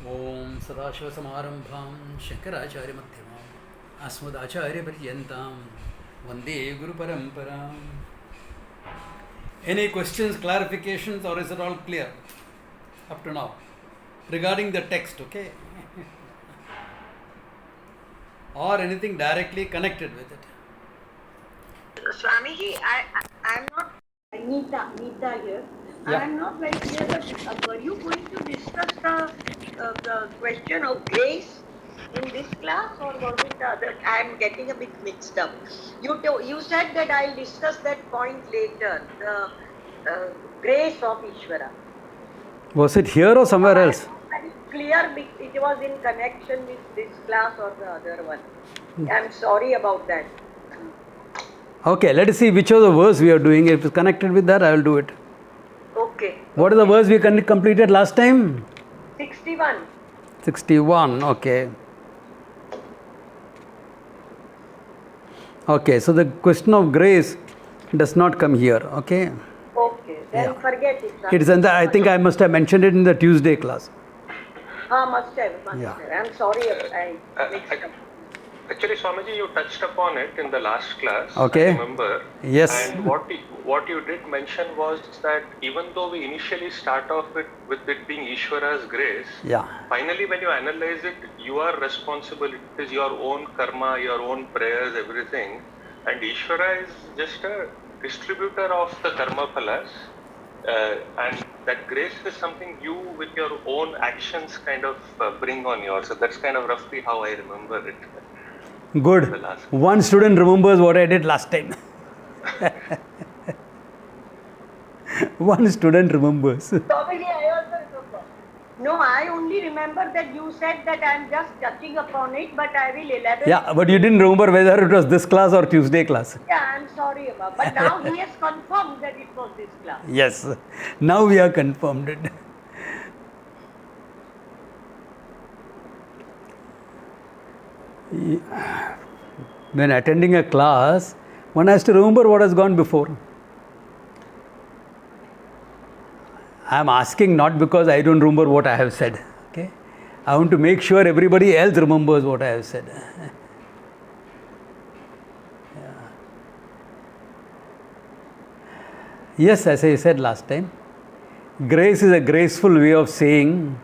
ओम सदाशिवसमारंभां शंकराचार्यमध्यमाम् अस्मदाचार्यपर्यन्तां वन्दे गुरुपरम्पराम्. Any questions, clarifications, or is it all clear up to now regarding the text, okay? Or anything directly connected with it? Swamiji, I'm not Neeta here. Yeah. I'm not very clear. Were you going to discuss the question of grace in this class, or was it the other? I'm getting a bit mixed up. You said that I'll discuss that point later. The grace of Ishvara. Was it here or somewhere else? I'm clear it was in connection with this class or the other one. I'm sorry about that. Okay, let us see which of the verse we are doing. If it's connected with that, I will do it. Okay. What is the verse we completed last time? 61. 61, okay. Okay, so the question of grace does not come here, okay? Okay, then forget it. It is, I think I must have mentioned it in the Tuesday class. Must have. I'm sorry, I mixed up. Actually, Swamiji, you touched upon it in the last class. Okay. I remember. Yes. And what you did mention was that even though we initially start off with it being Ishvara's grace, Yeah. finally when you analyze it, you are responsible. It is your own karma, your own prayers, everything. And Ishvara is just a distributor of the karma phalas. And that grace is something you with your own actions kind of bring on yours. So that's kind of roughly how I remember it. Good. One student remembers what I did last time. One student remembers. Probably I also remember. No, I only remember that you said that I'm just touching upon it, but I will elaborate. Yeah, but you didn't remember whether it was this class or Tuesday class. Yeah, I'm sorry about. But now he has confirmed that it was this class. Yes. Now we are confirmed it. When attending a class, one has to remember what has gone before. I am asking not because I don't remember what I have said. Okay, I want to make sure everybody else remembers what I have said. Yes, as I said last time, grace is a graceful way of saying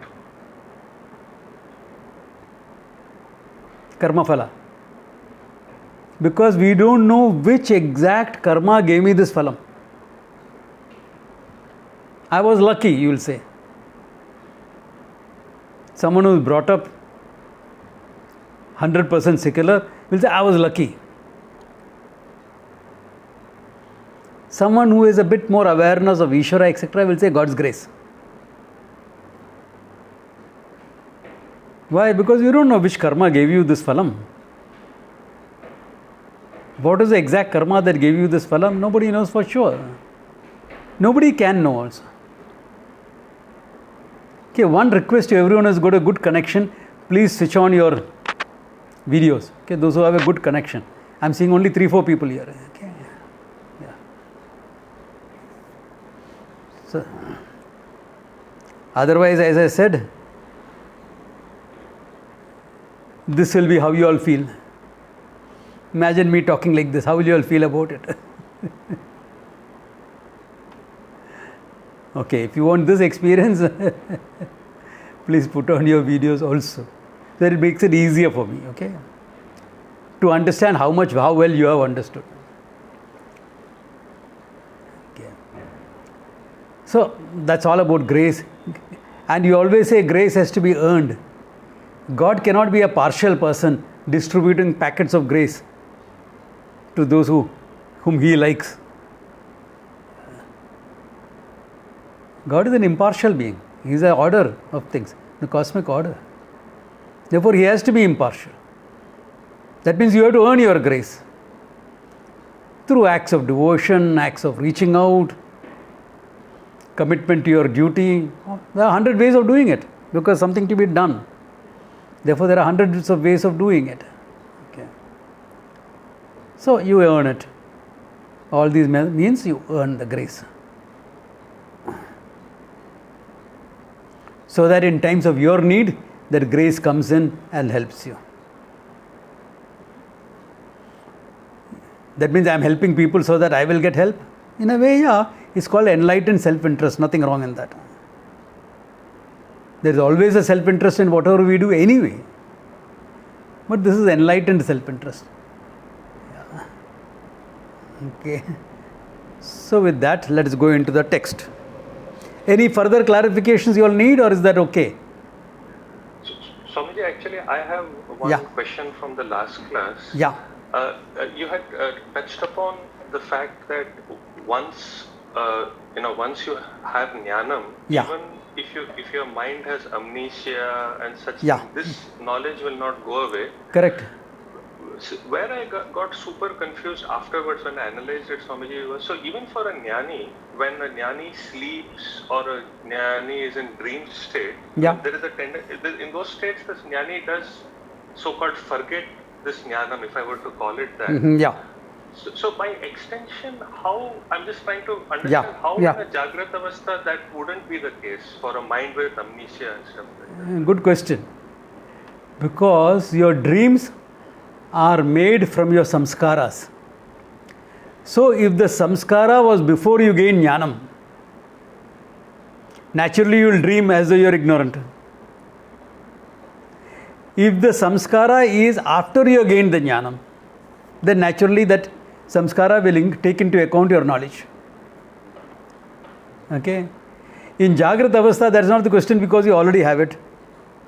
karma phala. Because we don't know which exact karma gave me this phalam. I was lucky, you will say. Someone who is brought up 100% secular will say, I was lucky. Someone who has a bit more awareness of Ishvara, etc., will say God's grace. Why? Because you don't know which karma gave you this phalam. What is the exact karma that gave you this phalam? Nobody knows for sure. Nobody can know also. Okay, one request to everyone who's got a good connection, please switch on your videos. Okay, those who have a good connection. I'm seeing only 3-4 people here. Okay. Yeah. So, otherwise, as I said, this will be how you all feel. Imagine me talking like this. How will you all feel about it? Okay, if you want this experience, please put on your videos also. That it makes it easier for me, okay? To understand how well you have understood. Okay. So, that's all about grace. And you always say grace has to be earned. God cannot be a partial person distributing packets of grace to those whom He likes. God is an impartial being. He is an order of things, the cosmic order. Therefore, He has to be impartial. That means you have to earn your grace through acts of devotion, acts of reaching out, commitment to your duty. There are 100 ways of doing it because something to be done. Therefore, there are hundreds of ways of doing it. Okay. So, you earn it. All these means you earn the grace. so that in times of your need, that grace comes in and helps you. That means I am helping people so that I will get help? In a way, yeah. It's called enlightened self-interest. Nothing wrong in that. There is always a self-interest in whatever we do anyway. But this is enlightened self-interest. Yeah. Okay. So with that, let us go into the text. Any further clarifications you all need, or is that okay? Swamiji, actually, I have one question from the last class. Yeah. You had touched upon the fact that once you have jnanam, even if your mind has amnesia and such, this knowledge will not go away. Correct. Where I got super confused afterwards when I analyzed it, Swamiji, was so even for a jnani, when a jnani sleeps or a jnani is in dream state, there is a tendency, in those states, this jnani does so-called forget this jnanam, if I were to call it that. So by extension, how, I'm just trying to understand how in a Jagrat Avastha that wouldn't be the case for a mind with amnesia and stuff like that. Good question. Because your dreams are made from your samskaras. So if the samskara was before you gain jnanam, naturally you will dream as though you are ignorant. If the samskara is after you gain the jnanam, then naturally that samskara will take into account your knowledge. Okay? In Jagrat Avastha, that is not the question because you already have it.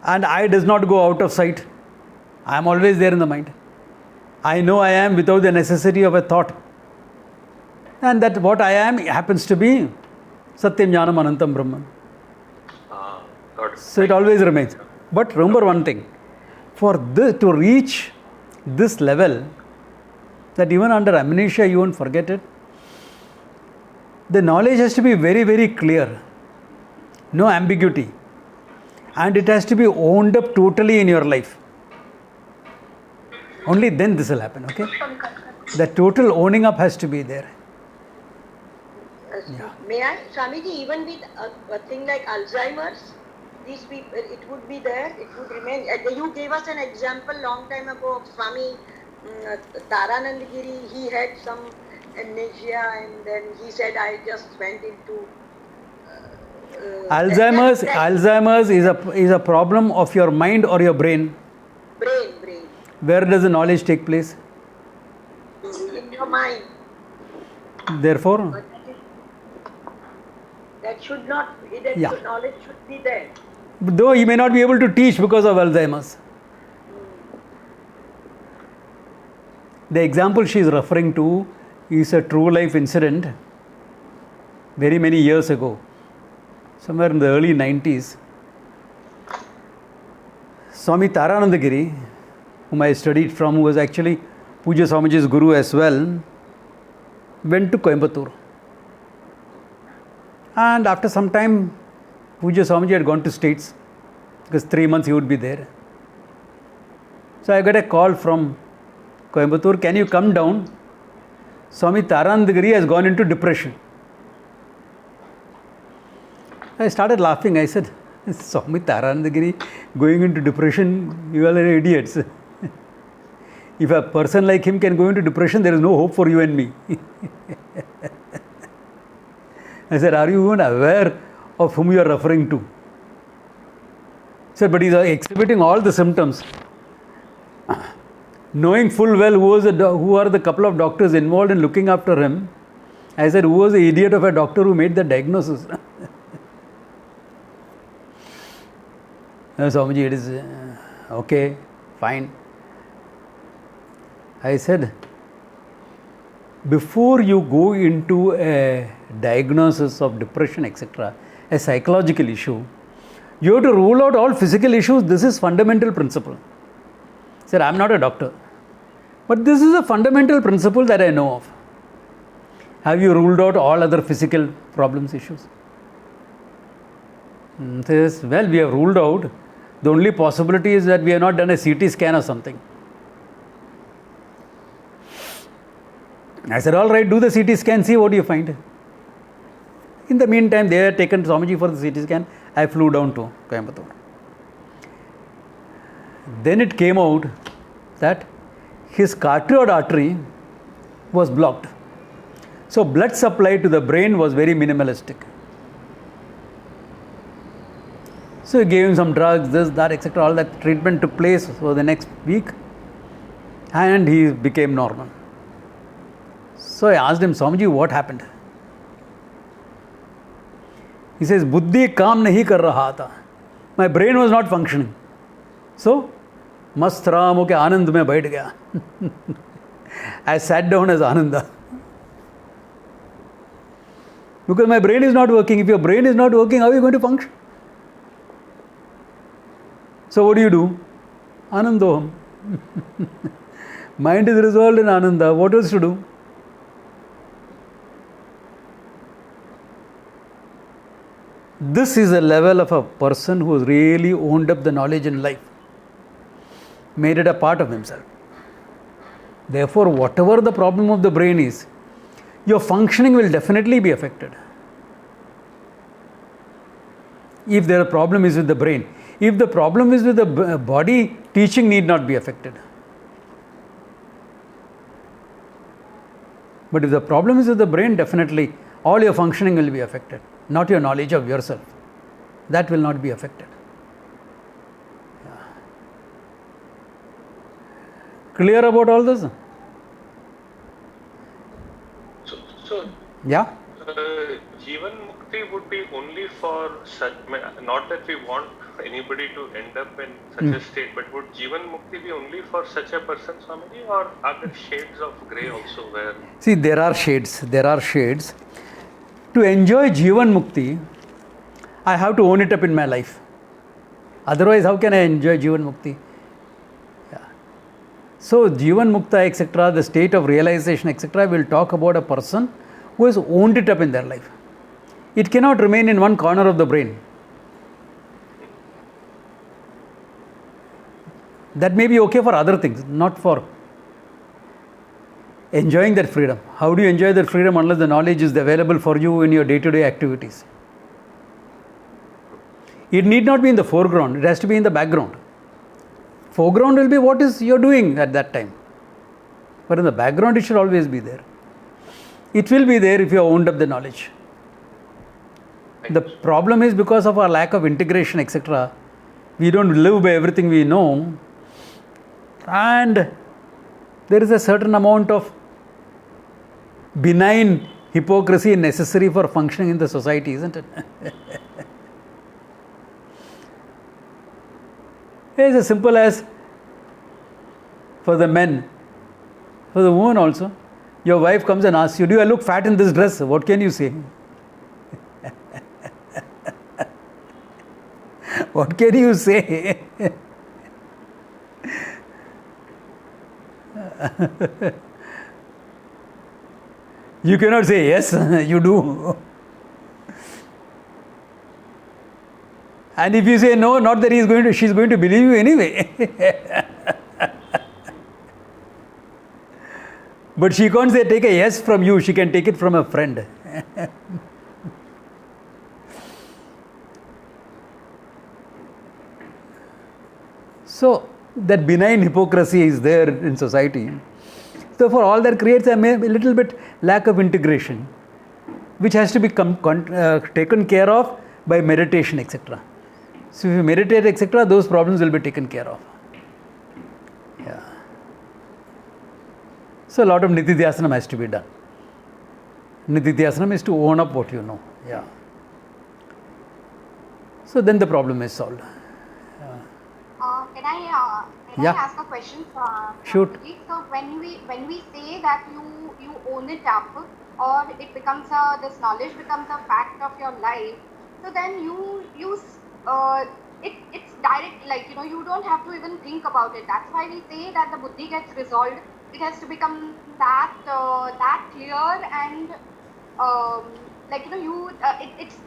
And I does not go out of sight. I am always there in the mind. I know I am without the necessity of a thought. And that what I am happens to be Satyam Jnanam Anantam Brahman. So it always remains. But remember one thing. For this, to reach this level, that even under amnesia you won't forget it, the knowledge has to be very, very clear. No ambiguity. And it has to be owned up totally in your life. Only then this will happen, okay? The total owning up has to be there. May I, Swamiji, even with a thing like Alzheimer's, these people, it would be there, it would remain. You gave us an example long time ago of Swami Taranand Giri. He had some amnesia and then he said, I just went into... Alzheimer's is a problem of your mind or your brain? Brain. Where does the knowledge take place? In your mind. Therefore? That should not, knowledge should be there. Though he may not be able to teach because of Alzheimer's. The example she is referring to is a true life incident very many years ago. Somewhere in the early 90s. Swami Taranand Giri, whom I studied from, who was actually Pujya Swamiji's guru as well, went to Coimbatore. And after some time, Pujya Swamiji had gone to States because 3 months he would be there. So I got a call from Coimbatore, can you come down? Swami Taranand Giri has gone into depression. I started laughing. I said, Swami Taranand Giri going into depression, you all are idiots. If a person like him can go into depression, there is no hope for you and me. I said, are you even aware of whom you are referring to? He said, but he is exhibiting all the symptoms. Knowing full well who are the couple of doctors involved in looking after him, I said, who was the idiot of a doctor who made the diagnosis? Swamiji, it is okay, fine. I said, before you go into a diagnosis of depression, etc., a psychological issue, you have to rule out all physical issues. This is fundamental principle. I said, I am not a doctor. But this is a fundamental principle that I know of. Have you ruled out all other physical problems, issues? Says, well, we have ruled out. The only possibility is that we have not done a CT scan or something. I said, all right, do the CT scan, see what you find. In the meantime, they had taken Swamiji for the CT scan. I flew down to Coimbatore. Then it came out that his carotid artery was blocked. So blood supply to the brain was very minimalistic. So he gave him some drugs, this, that, etc. All that treatment took place for the next week and he became normal. So I asked him, Swamiji, what happened? He says, Buddhi काम नहीं कर रहा था. My brain was not functioning. So, मस्त राम होके आनंद में बैठ गया. I sat down as Ananda. Because my brain is not working. If your brain is not working, how are you going to function? So what do? Anandoham. Mind is resolved in Ananda. What else to do? This is a level of a person who has really owned up the knowledge in life, made it a part of himself. Therefore, whatever the problem of the brain is, your functioning will definitely be affected. If the problem is with the brain. If the problem is with the body, teaching need not be affected. But if the problem is with the brain, definitely all your functioning will be affected. Not your knowledge of yourself. That will not be affected. Yeah. Clear about all this? So yeah? Jivan Mukti would be only for such, not that we want anybody to end up in such a state, but would Jivan Mukti be only for such a person, Swamiji, or are there shades of grey also where? See, there are shades. To enjoy Jivan Mukti, I have to own it up in my life. Otherwise, how can I enjoy Jivan Mukti? Yeah. So, Jivan Mukta, etc., the state of realization, etc., will talk about a person who has owned it up in their life. It cannot remain in one corner of the brain. That may be okay for other things, not for enjoying that freedom. How do you enjoy that freedom unless the knowledge is available for you in your day-to-day activities? It need not be in the foreground, it has to be in the background. Foreground will be what is you're doing at that time. But in the background it should always be there. It will be there if you have owned up the knowledge. The problem is because of our lack of integration, etc. We don't live by everything we know. And there is a certain amount of benign hypocrisy necessary for functioning in the society, isn't it? It's as simple as for the men, for the woman also. Your wife comes and asks you, do I look fat in this dress? What can you say? What can you say? You cannot say yes, you do. And if you say no, not that she's going to believe you anyway. But she can't say take a yes from you, she can take it from a friend. So that benign hypocrisy is there in society. So for all that creates a little bit lack of integration, which has to be taken care of by meditation, etc. So if you meditate, etc., those problems will be taken care of. Yeah. So a lot of Nitidhyasanam has to be done. Nitidhyasanam is to own up what you know. Yeah. So then the problem is solved. Can I ask a question? Shoot. So when we say that you own it up, or it becomes this knowledge becomes a fact of your life, so then it's direct, like you don't have to even think about it. That's why we say that the buddhi gets resolved. It has to become that clear and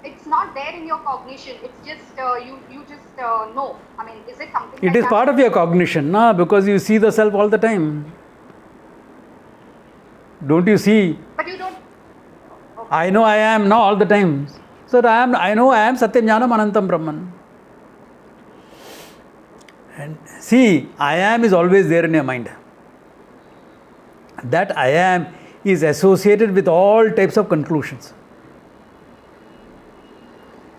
it's not there in your cognition. It's just you just know. I mean, is it something? It is part of your cognition, because you see the self all the time. Don't you see? But you don't. Okay. I know I am now all the time. So I know I am Satyam Jnanam Anantam Brahman. And see, I am is always there in your mind. That I am is associated with all types of conclusions.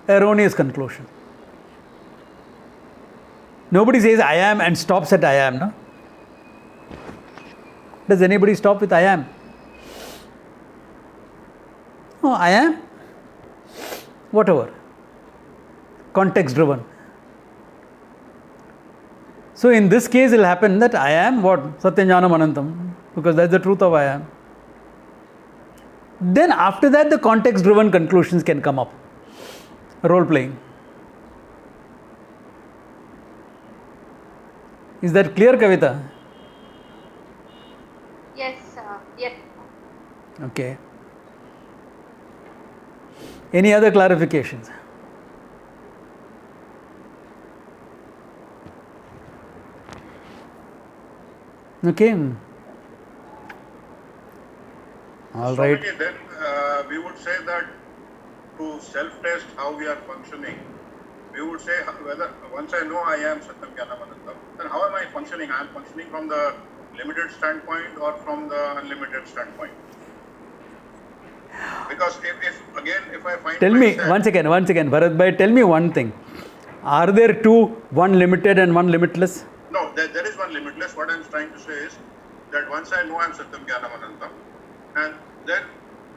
Erroneous conclusion. Nobody says I am and stops at I am, no? Does anybody stop with I am? No, I am. Whatever. Context driven. So in this case it will happen that I am what? Satyam Jnanam Anantam. Because that's the truth of I am. Then after that the context driven conclusions can come up. Role playing. Is that clear, Kavita? Yes, yes. Okay. Any other clarifications? Okay. All right. Swamiji, then we would say that to self-test how we are functioning, we would say whether once I know I am Satyam Jnanam Anantam, then how am I functioning? I am functioning from the limited standpoint or from the unlimited standpoint? Because if I find Tell me, myself, once again, Bharat Bhai, tell me one thing. Are there two, one limited and one limitless? no, there is one limitless. What I am trying to say is that once I know I am Satyam Jnanam Anantam, and then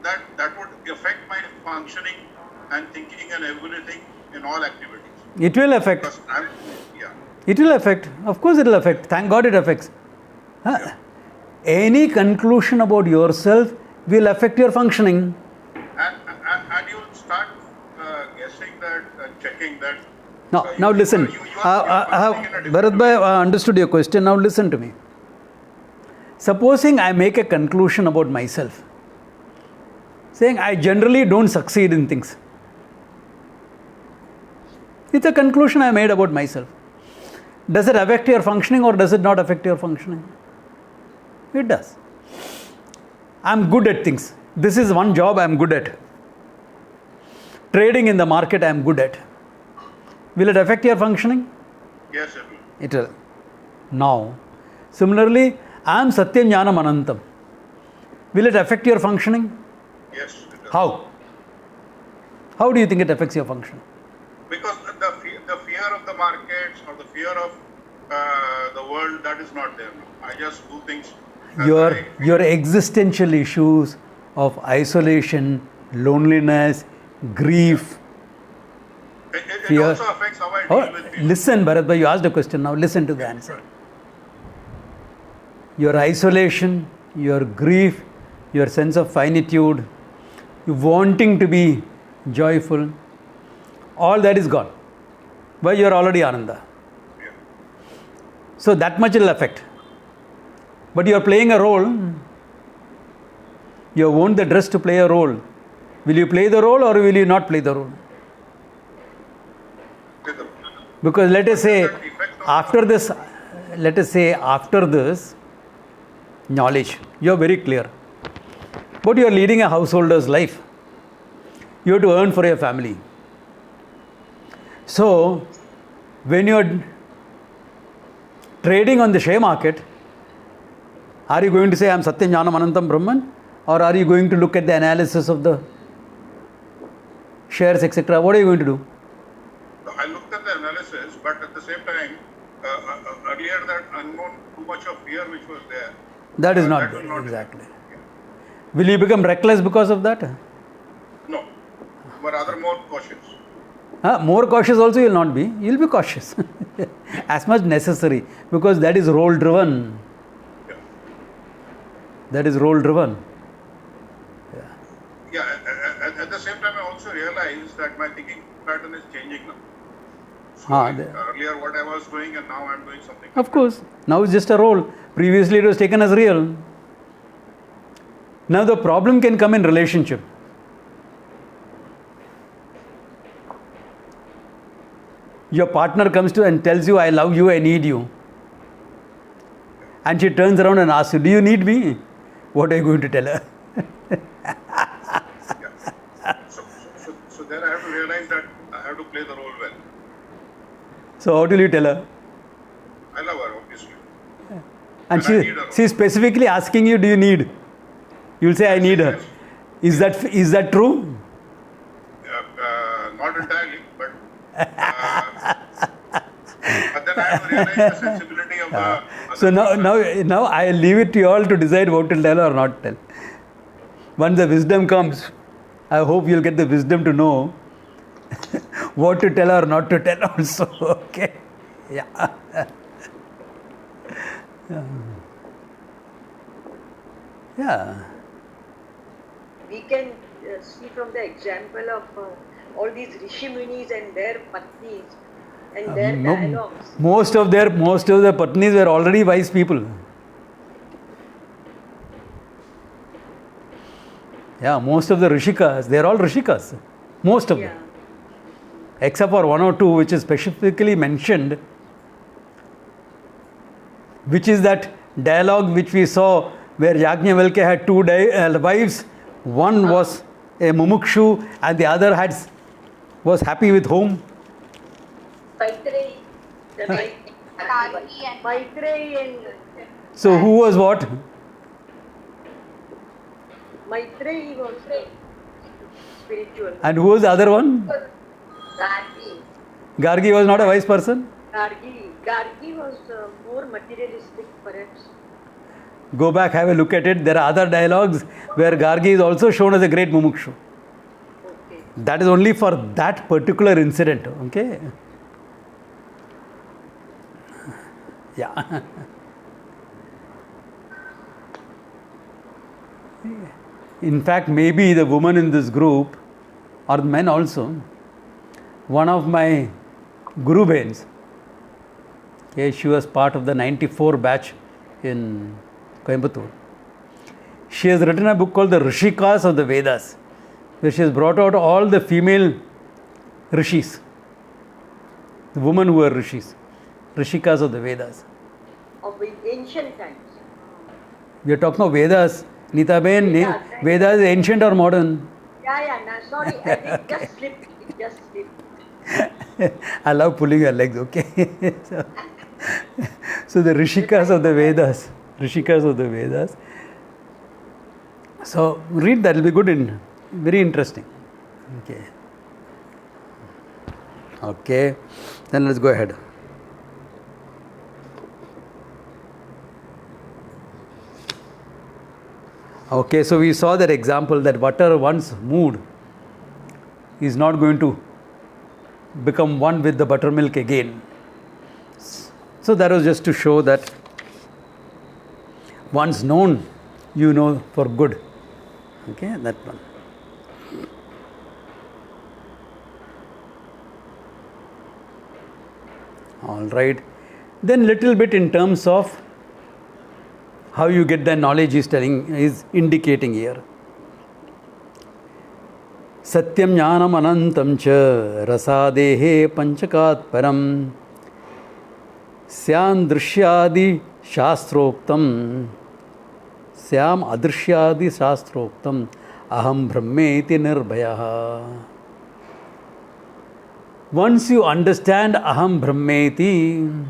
that would affect my functioning and thinking and everything in all activities. It will affect. Because yeah. It will affect. Of course it will affect. Thank God it affects. Huh? Any conclusion about yourself will affect your functioning. And you will start guessing that, checking that. Now listen. Bharat Bhai, I understood your question. Now listen to me. Supposing I make a conclusion about myself, saying I generally don't succeed in things. It's a conclusion I made about myself. Does it affect your functioning or does it not affect your functioning? It does. I'm good at things. This is one job I'm good at. Trading in the market I'm good at. Will it affect your functioning? Yes, it will. It will. Now, similarly, I am Satyam Jnanam Anantam. Will it affect your functioning? Yes, it will. How? How do you think it affects your function? Because the fear of the markets or the fear of the world, that is not there now. I just do things. as Your existential issues of isolation, loneliness, grief, it fear. also affects how I Oh, deal with people. listen, Bharat Bhai, you asked a question. Now listen to the answer. Your isolation, your grief, your sense of finitude, you wanting to be joyful, all that is gone. Why? You are already Ananda. Yeah. So that much will affect. But you are playing a role. You have worn the dress to play a role. Will you play the role or will you not play the role? Because let us say after this knowledge, you are very clear. But you are leading a householder's life. You have to earn for your family. So, when you are trading on the share market, are you going to say I am Satyam Jnanam Anantam Brahman? Or are you going to look at the analysis of the shares, etc.? What are you going to do? I looked at the analysis, but at the same time, earlier that unknown, too much of fear which was there. That is not that will there, not exactly. Yeah. Will you become reckless because of that? No, but rather more cautious. More cautious also you will not be. You will be cautious. As much necessary. Because that is role driven. Yeah. That is role driven. Yeah, at the same time, I also realized that my thinking pattern is changing now. So earlier what I was doing and now I am doing something. Of course. Now it's just a role. Previously it was taken as real. Now the problem can come in relationship. Your partner comes to you and tells you, I love you, I need you. And she turns around and asks you, do you need me? What are you going to tell her? So then I have to realize that I have to play the role well. So how will you tell her? And I need her. she's specifically asking you, do you need? You'll say, I need her. Is that true? Not entirely, but then I have to realize the sensibility of the other So person. now I leave it to you all to decide what to tell or not tell. Once the wisdom comes, I hope you'll get the wisdom to know what to tell or not to tell also. Okay. Yeah. Yeah. We can see from the example of all these Rishi Munis and their Patnis and their dialogues. Most of their Patnis were already wise people. Yeah, most of the Rishikas, they're all Rishikas. Most of them. Except for one or two which is specifically mentioned, which is that dialogue which we saw where Yajnavalkya had two wives. One was a mumukshu and the other was happy with whom? Maitreyi, the Gargi and Maitreyi and So who was what? Maitreyi was spiritual. And who was the other one? Gargi. Gargi was not a wise person? Gargi was more materialistic, perhaps. Go back, have a look at it. There are other dialogues where Gargi is also shown as a great mumukshu. Okay. That is only for that particular incident. Okay? Yeah. In fact, maybe the woman in this group, or men also, one of my Guru Bains, okay, she was part of the 94 batch in Coimbatore. She has written a book called The Rishikas of the Vedas, where she has brought out all the female rishis, the women who were rishis, Rishikas of the Vedas. Of the ancient times. We are talking of Vedas. Nita Ben, Vedas is ancient or modern? Sorry, it just slipped. It just slipped. I love pulling your legs, okay? So the Rishikas of the Vedas. Rishikas of the Vedas. So read that, it will be good and very interesting. Okay. Okay. Then let's go ahead. Okay, so we saw that example that whatever one's mood is not going to become one with the buttermilk again. So that was just to show that once known, you know for good. Okay, that one. All right. Then little bit in terms of how you get the knowledge is indicating here. Satyam jnanam anantam cha rasadehe panchakat param syam drishyadi shastroktam aham brahmeti nirbhayah. Once you understand aham brahmeti,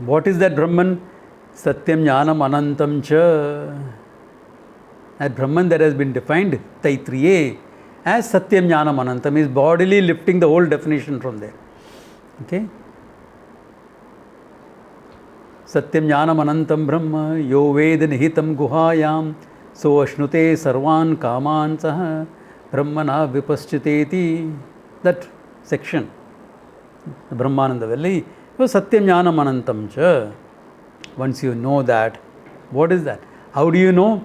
what is that Brahman? Satyam Jnanam Anantam Cha. That Brahman that has been defined, Taitriye, as Satyam Jnanam Anantam, is bodily lifting the whole definition from there. Okay? Satyam Jnanam Anantam Brahma, Yo Ved Nihitam Guhayam, So Ashnute Sarvan Kaman Saha, Brahmana Vipaschiteti. That section, the Brahmananda Valley. So Satyam Jnanam Anantam Cha. Once you know that, what is that? How do you know?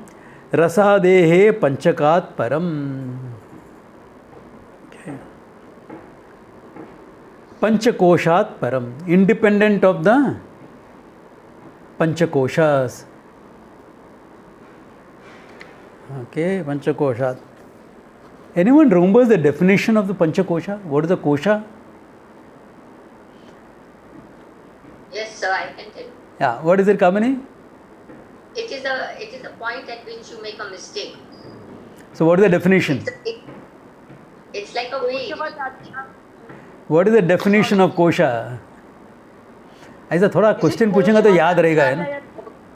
Rasadehe panchakat param. Okay. Panchakoshat param. Independent of the Panchakoshas. Okay, Panchakoshat. Anyone remembers the definition of the Panchakosha? What is the kosha? Yes, sir, I can tell you. Yeah, what is it, Kamini? It is a point at which you make a mistake. So what is the definition? It's like a weight. What is the definition of kosha? ऐसा थोड़ा question पूछेंगे तो याद रहेगा है ना.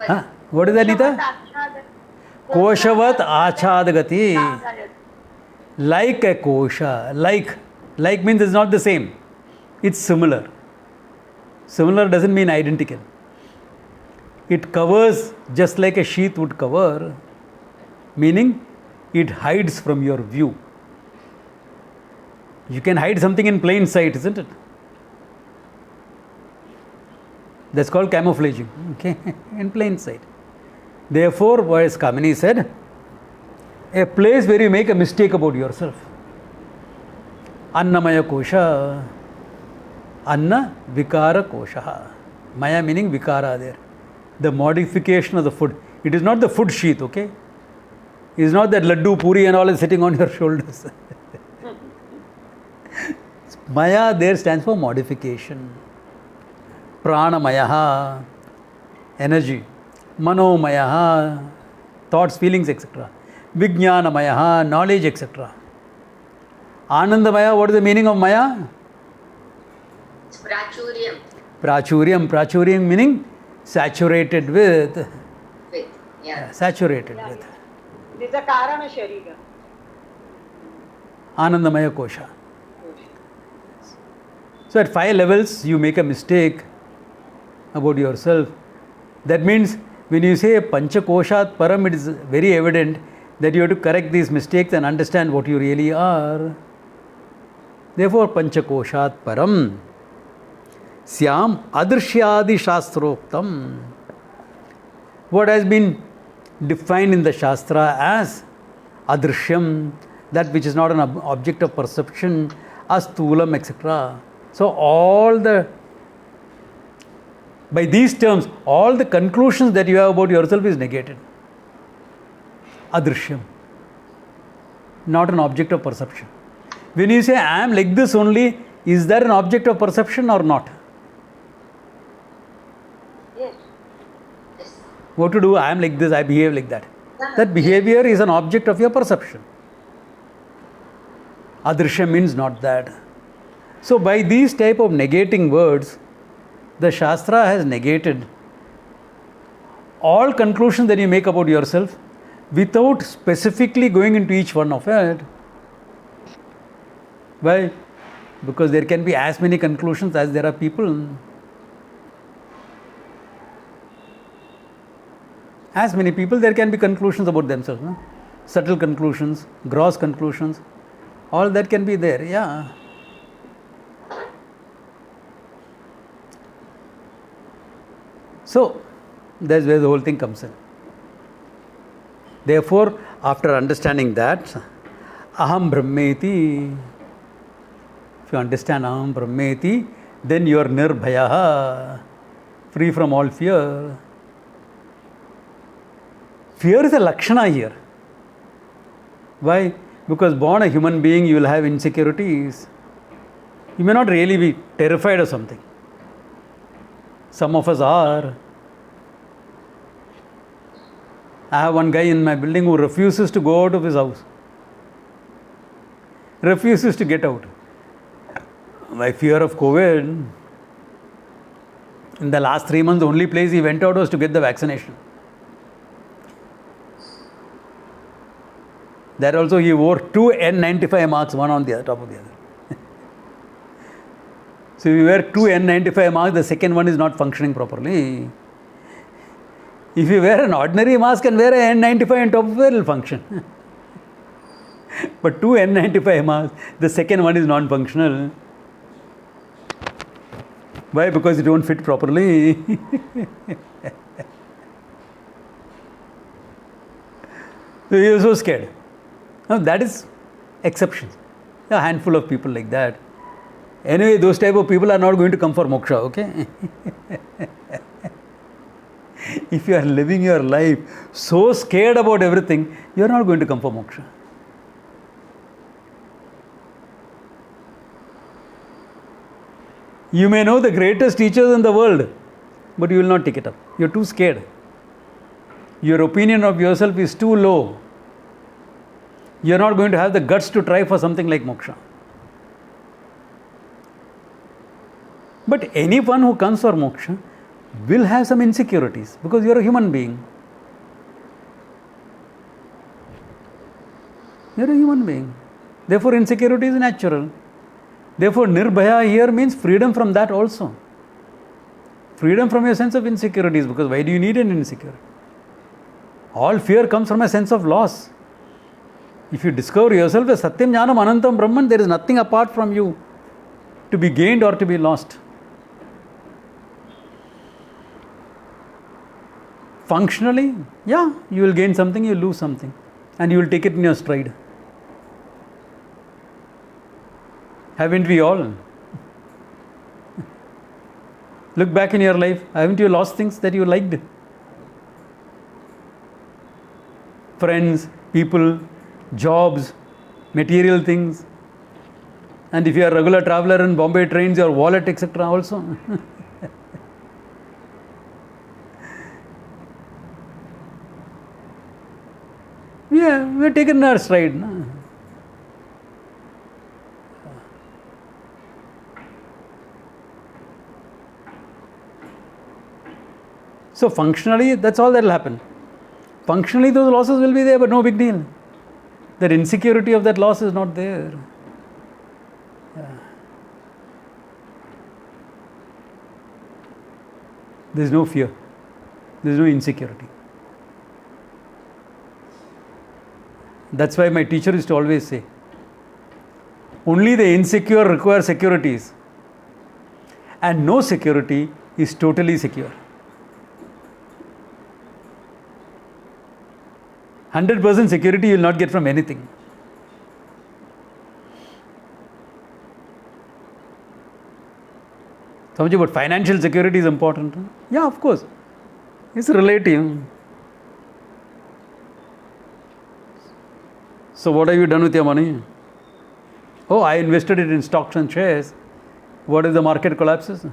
हाँ, what is that Nita? कोशवत आच्छाद गति. Like a kosha, like means it's not the same, it's similar. Similar doesn't mean identical. It covers just like a sheath would cover, meaning it hides from your view. You can hide something in plain sight, isn't it? That's called camouflaging, okay, in plain sight. Therefore, as Kamini said, a place where you make a mistake about yourself. Annamaya kosha, Anna vikara kosha. Maya meaning vikara there. The modification of the food. It is not the food sheath, okay? It is not that laddu, puri and all is sitting on your shoulders. Maya there stands for modification. Pranamaya, energy. Manomaya, thoughts, feelings, etc. Vijnanamaya, knowledge, etc. Anandamaya, what is the meaning of Maya? Prachuryam. Prachuryam meaning saturated with. With, yeah. Saturated with. This is a Karana Sharira. Anandamaya kosha. So at 5 levels you make a mistake about yourself. That means when you say Pancha Koshat Param, it is very evident that you have to correct these mistakes and understand what you really are. Therefore, Pancha Koshat Param Syam Adrishyadi Shastroktam. What has been defined in the Shastra as Adrishyam, that which is not an object of perception, Astulam, etc. So, by these terms, all the conclusions that you have about yourself is negated. Adrishyam, not an object of perception. When you say, I am like this only, is there an object of perception or not? Yes. Yes. What to do? I am like this, I behave like that. That behavior is an object of your perception. Adrishyam means not that. So, by these type of negating words, the Shastra has negated all conclusions that you make about yourself without specifically going into each one of it. Why? Because there can be as many conclusions as there are people. As many people, there can be conclusions about themselves. No? Subtle conclusions, gross conclusions, all that can be there, yeah. So, that's where the whole thing comes in. Therefore, after understanding that, Aham Brahmeti, if you understand Aham Brahmeti, then you are Nirbhaya, free from all fear. Fear is a Lakshana here. Why? Because born a human being, you will have insecurities. You may not really be terrified of something. Some of us are. I have one guy in my building who refuses to go out of his house. Refuses to get out. By fear of COVID, in the last 3 months, the only place he went out was to get the vaccination. That also he wore 2 N95 masks, one on the top of the other. So if you wear 2 N95 masks, the second one is not functioning properly. If you wear an ordinary mask and wear an N95 on top of it, it will function. But 2 N95 masks, the second one is non-functional. Why? Because it don't fit properly. So he was so scared. Now that is exceptions. A handful of people like that. Anyway, those type of people are not going to come for moksha, okay? If you are living your life so scared about everything, you are not going to come for moksha. You may know the greatest teachers in the world, but you will not take it up. You are too scared. Your opinion of yourself is too low. You are not going to have the guts to try for something like moksha. But anyone who comes for moksha will have some insecurities because you are a human being. You are a human being. Therefore, insecurity is natural. Therefore, nirbhaya here means freedom from that also. Freedom from your sense of insecurities, because why do you need an insecurity? All fear comes from a sense of loss. If you discover yourself as Satyam Jnanam Anantam Brahman, there is nothing apart from you to be gained or to be lost. Functionally, yeah, you will gain something, you will lose something, and you will take it in your stride. Haven't we all? Look back in your life, haven't you lost things that you liked? Friends, people, jobs, material things. And if you are a regular traveler in Bombay trains, your wallet, etc. also. Yeah, we are taken our stride. No? So functionally, that's all that will happen. Functionally, those losses will be there, but no big deal. That insecurity of that loss is not there. Yeah. There is no fear. There is no insecurity. That's why my teacher used to always say, only the insecure require securities, and no security is totally secure. 100% security you will not get from anything. Samajhi, but financial security is important. Yeah, of course. It's relative. So what have you done with your money? Oh, I invested it in stocks and shares. What if the market collapses?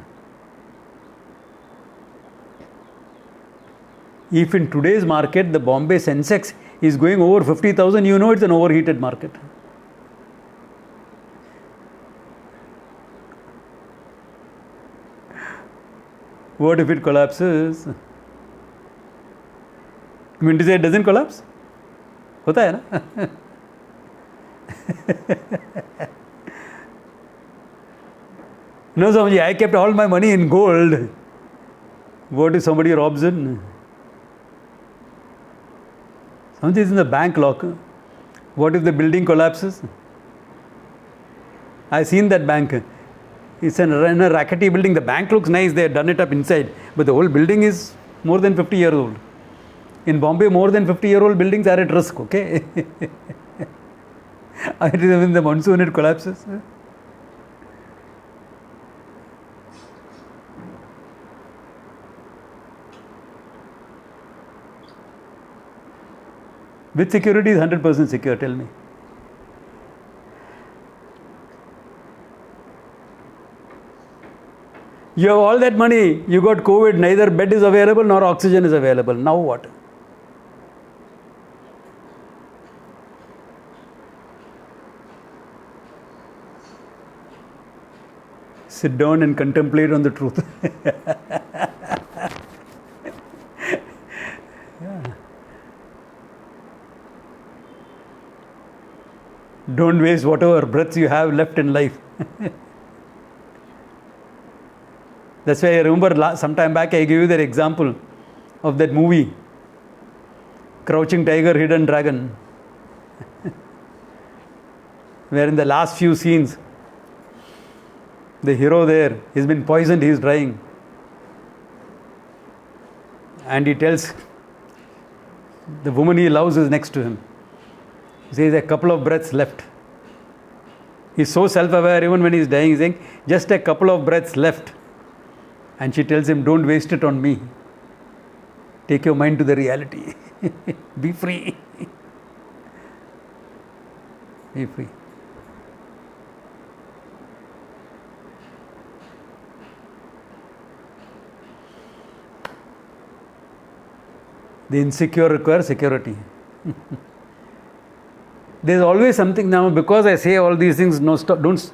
If in today's market the Bombay Sensex is going over 50,000, you know it's an overheated market. What if it collapses? You mean to say it doesn't collapse? होता है ना? No, Swamiji, I kept all my money in gold. What if somebody robs it? Swamiji, it's in the bank locker. What if the building collapses? I've seen that bank. It's in a rackety building. The bank looks nice. They have done it up inside. But the whole building is more than 50 years old. In Bombay, more than 50-year-old buildings are at risk, okay? In the monsoon, it collapses. Which security is 100% secure? Tell me. You have all that money, you got COVID, neither bed is available nor oxygen is available. Now what? Sit down and contemplate on the truth. Yeah. Don't waste whatever breaths you have left in life. That's why I remember some time back I gave you that example of that movie, Crouching Tiger, Hidden Dragon, where in the last few scenes, the hero there, he's been poisoned, he's dying. And he tells the woman he loves is next to him. He says, a couple of breaths left. He's so self-aware, even when he's dying, he's saying, just a couple of breaths left. And she tells him, don't waste it on me. Take your mind to the reality. Be free. Be free. The insecure require security. There's always something now, because I say all these things, no, stop, don't.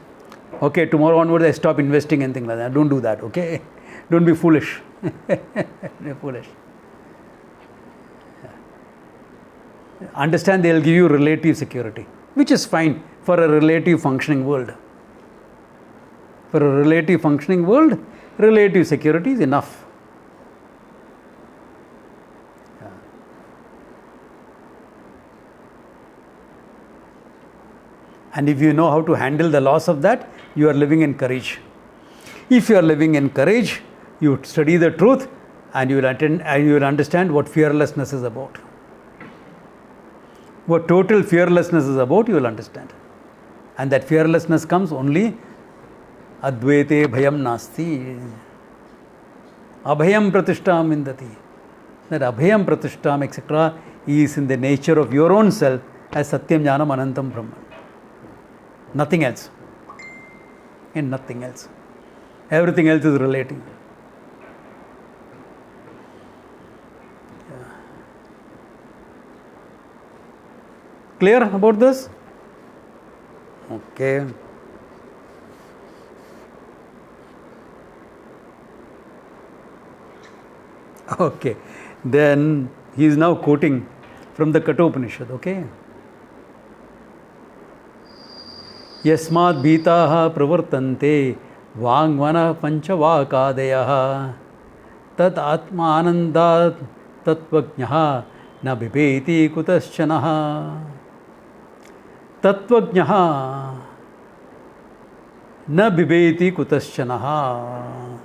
Okay, tomorrow onwards I stop investing and things like that. Don't do that, okay? Don't be foolish. Be foolish. Understand they'll give you relative security, which is fine for a relative functioning world. For a relative functioning world, relative security is enough. And if you know how to handle the loss of that, you are living in courage. If you are living in courage, you study the truth and you will understand what fearlessness is about. What total fearlessness is about, you will understand. And that fearlessness comes only Advaite bhayam nasti. Abhayam pratishtam indati. That abhayam pratishtam, etc., is in the nature of your own self as Satyam Jnanam Anantam Brahman. Nothing else. And nothing else. Everything else is relative. Clear about this? Okay. Okay. Then he is now quoting from the Kathopanishad. Okay. Yasmat bhitaha pravartante vangvana panchavakadayah tat atma anandat tatvajnaha na bibeti kutaschanaha. Tatvajnaha na bibeti kutaschanaha.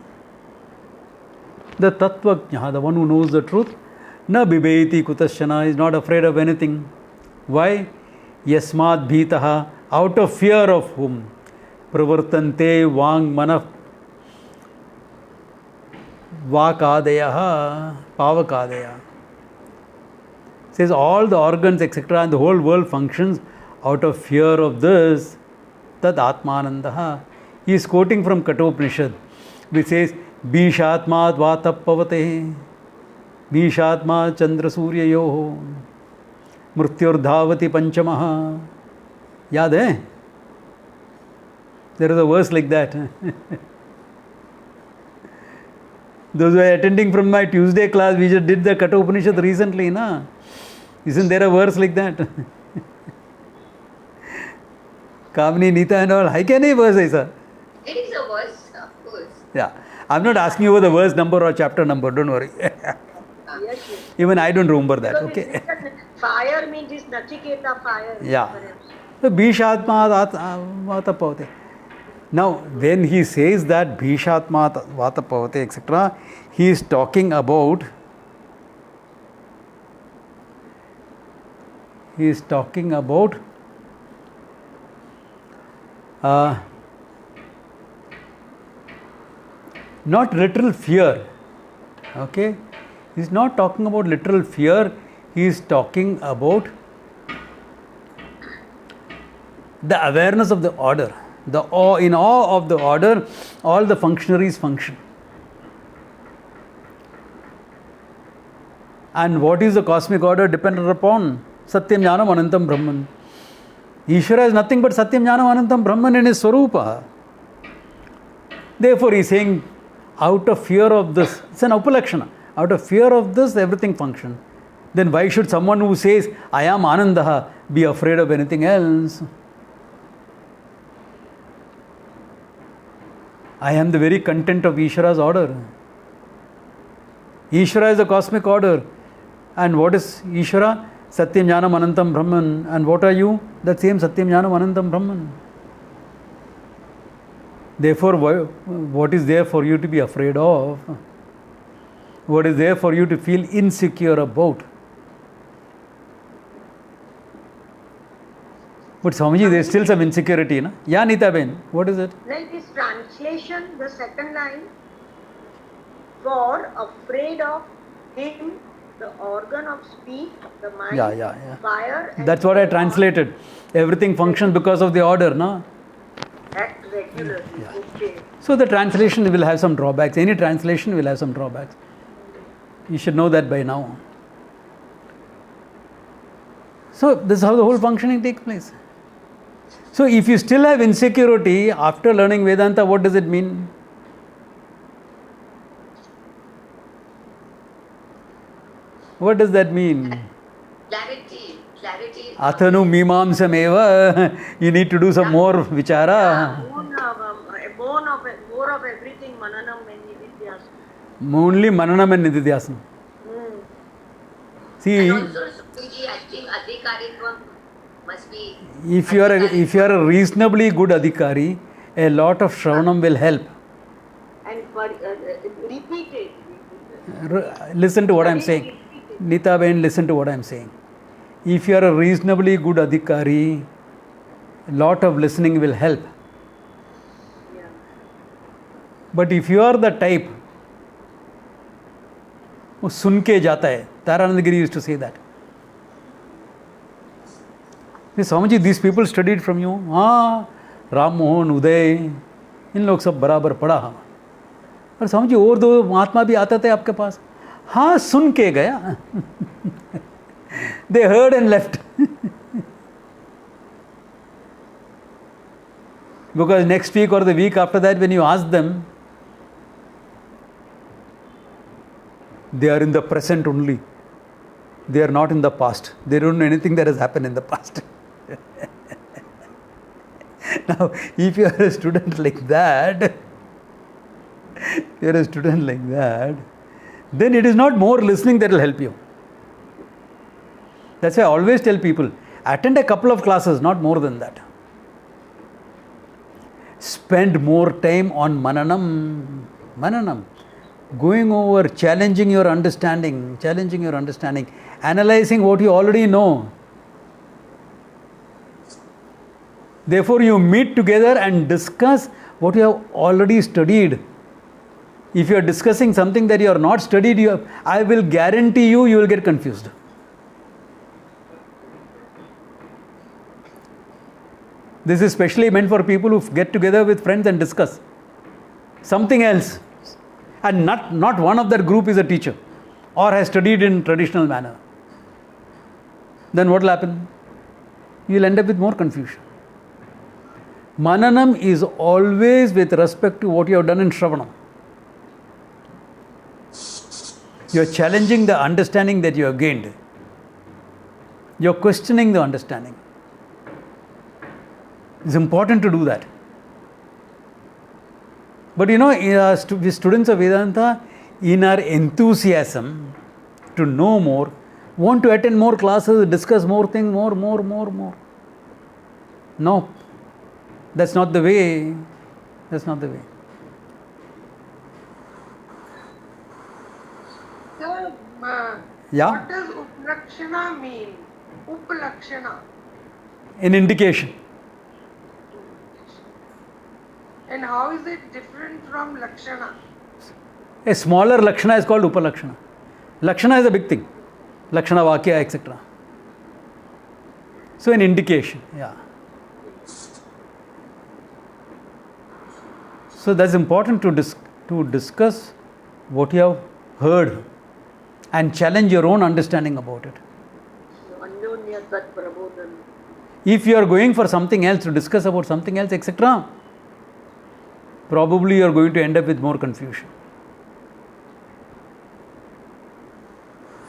The Tatvajnaha, the one who knows the truth, na bibeti kutaschana, is not afraid of anything. Why? Yasmat bhitaha, out of fear of whom? Pravartante vang mana vakadayaha pavakadaya. Says all the organs, etc., and the whole world functions out of fear of this. Tad atmanandaha. He is quoting from Kathopanishad, which says, Bishatma dvatapavate Bishatma chandra suryayoho Mrithyurdhavati panchamaha. Yaad hai? There is a verse like that. Those who are attending from my Tuesday class, we just did the Kathopanishad recently, na? Isn't there a verse like that? Kamini, Nita and all, hai kya nahi verse aisa? It is a verse, of course. Yeah. I'm not asking you about the verse number or chapter number, don't worry. Yes, yes. Even I don't remember that, Because okay? it's written, fire means it's Nachiketa fire. Yeah. perhaps. So, Bhishatma Vatapavate. Now, when he says that Bhishatma Vatapavate, etc., he is talking about not literal fear. Okay? He is not talking about literal fear. He is talking about the awareness of the order. In awe of the order, all the functionaries function. And what is the cosmic order dependent upon? Satyam Jnanam Anantam Brahman. Ishvara is nothing but Satyam Jnanam Anantam Brahman in his Swarupa. Therefore, he is saying, out of fear of this, it's an upalakshana. Out of fear of this, everything functions. Then why should someone who says, I am Anandaha, be afraid of anything else? I am the very content of Ishvara's order. Ishvara is the cosmic order. And what is Ishvara? Satyam Jnanam Anantam Brahman. And what are you? That same Satyam Jnanam Anantam Brahman. Therefore, what is there for you to be afraid of? What is there for you to feel insecure about? But Swamiji, there is still some insecurity, na? Yeah, Nita Ben, what is it? Like this translation, the second line, for afraid of him, the organ of speech, the mind, Yeah. fire. And That's what I translated. Everything functions because of the order, na? act regularly. Okay. So the translation will have some drawbacks. Any translation will have some drawbacks. You should know that by now. So this is how the whole functioning takes place. So if you still have insecurity after learning Vedanta, what does it mean? What does that mean? Clarity. Athanu mimamsameva. You need to do some more vichara. More of everything, mananam and nididhyasana. Only mananam and nididhyasana. See, And also, Swamiji, I think adhikaritvam must be. if you are a reasonably good adhikari, a lot of shravanam will help. And repeat it. Listen to what I am saying. Nita Ben, listen to what I am saying. If you are a reasonably good adhikari, a lot of listening will help. Yeah. But if you are the type वो सुन के जाता है, Taranand Giri used to say that. Swamiji, these people studied from you. हाँ, राम मोहन, उदय, इन लोग सब बराबर पढ़ा. और स्वामी और दो महात्मा भी आते थे आपके पास. हाँ, सुन के गया. They heard and left. Because next week or the week after that, when you ask them, they are in the present only. They are not in the past. They don't know anything that has happened in the past. Now, if you are a student like that, then it is not more listening that will help you. That's why I always tell people, attend a couple of classes, not more than that. Spend more time on mananam. Going over, challenging your understanding, analyzing what you already know. Therefore, you meet together and discuss what you have already studied. If you are discussing something that you are not studied, I will guarantee you will get confused. This is specially meant for people who get together with friends and discuss something else. And not one of that group is a teacher or has studied in traditional manner. Then what will happen? You will end up with more confusion. Mananam is always with respect to what you have done in Shravanam. You are challenging the understanding that you have gained. You are questioning the understanding. It's important to do that. But we students of Vedanta, in our enthusiasm to know more, want to attend more classes, discuss more things, more. No, that's not the way. Sir, Yeah? what does Uplakshana mean? Uplakshana. An indication. And how is it different from Lakshana? A smaller Lakshana is called Upalakshana. Lakshana is a big thing. Lakshana, Vakya, etc. So an indication, yeah. So that's important to discuss what you have heard and challenge your own understanding about it. Anyonya Tat Prabodhan. If you are going for something else, to discuss about something else, etc., probably you are going to end up with more confusion.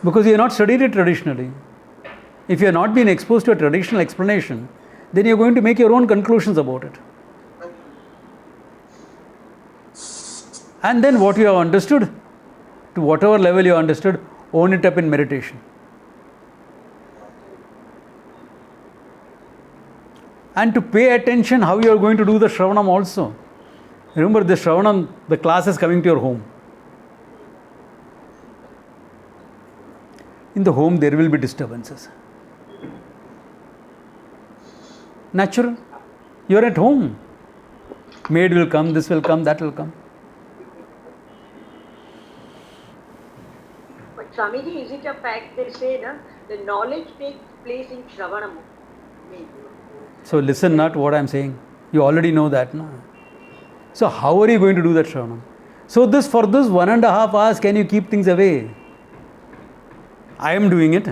Because you have not studied it traditionally. If you have not been exposed to a traditional explanation, then you are going to make your own conclusions about it. And then what you have understood, to whatever level you understood, own it up in meditation. And to pay attention how you are going to do the Shravanam also. Remember, the Shravanam, the class is coming to your home. In the home, there will be disturbances. Natural. You are at home. Maid will come, this will come, that will come. But Swamiji, is it a fact they say the knowledge takes place in Shravanam? So listen not what I am saying. You already know that. No? So how are you going to do that Shravanam? So for this 1.5 hours, can you keep things away? I am doing it.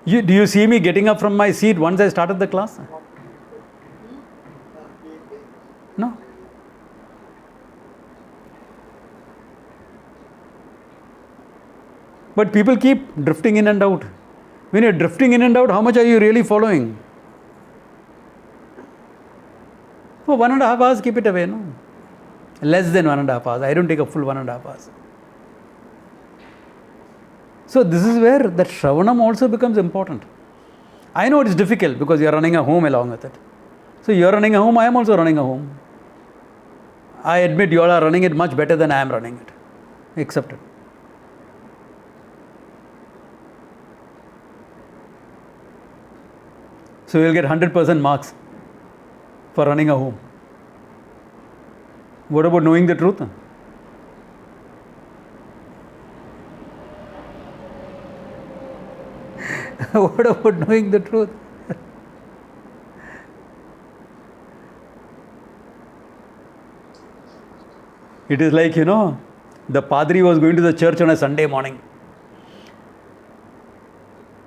Do you see me getting up from my seat once I started the class? No. But people keep drifting in and out. When you're drifting in and out, how much are you really following? For 1.5 hours, keep it away, no? Less than 1.5 hours. I don't take a full 1.5 hours. So this is where that Shravanam also becomes important. I know it's difficult because you're running a home along with it. So you're running a home, I am also running a home. I admit you all are running it much better than I am running it. Accept it. So you'll get 100% marks for running a home. What about knowing the truth? What about knowing the truth? It is like, the Padri was going to the church on a Sunday morning.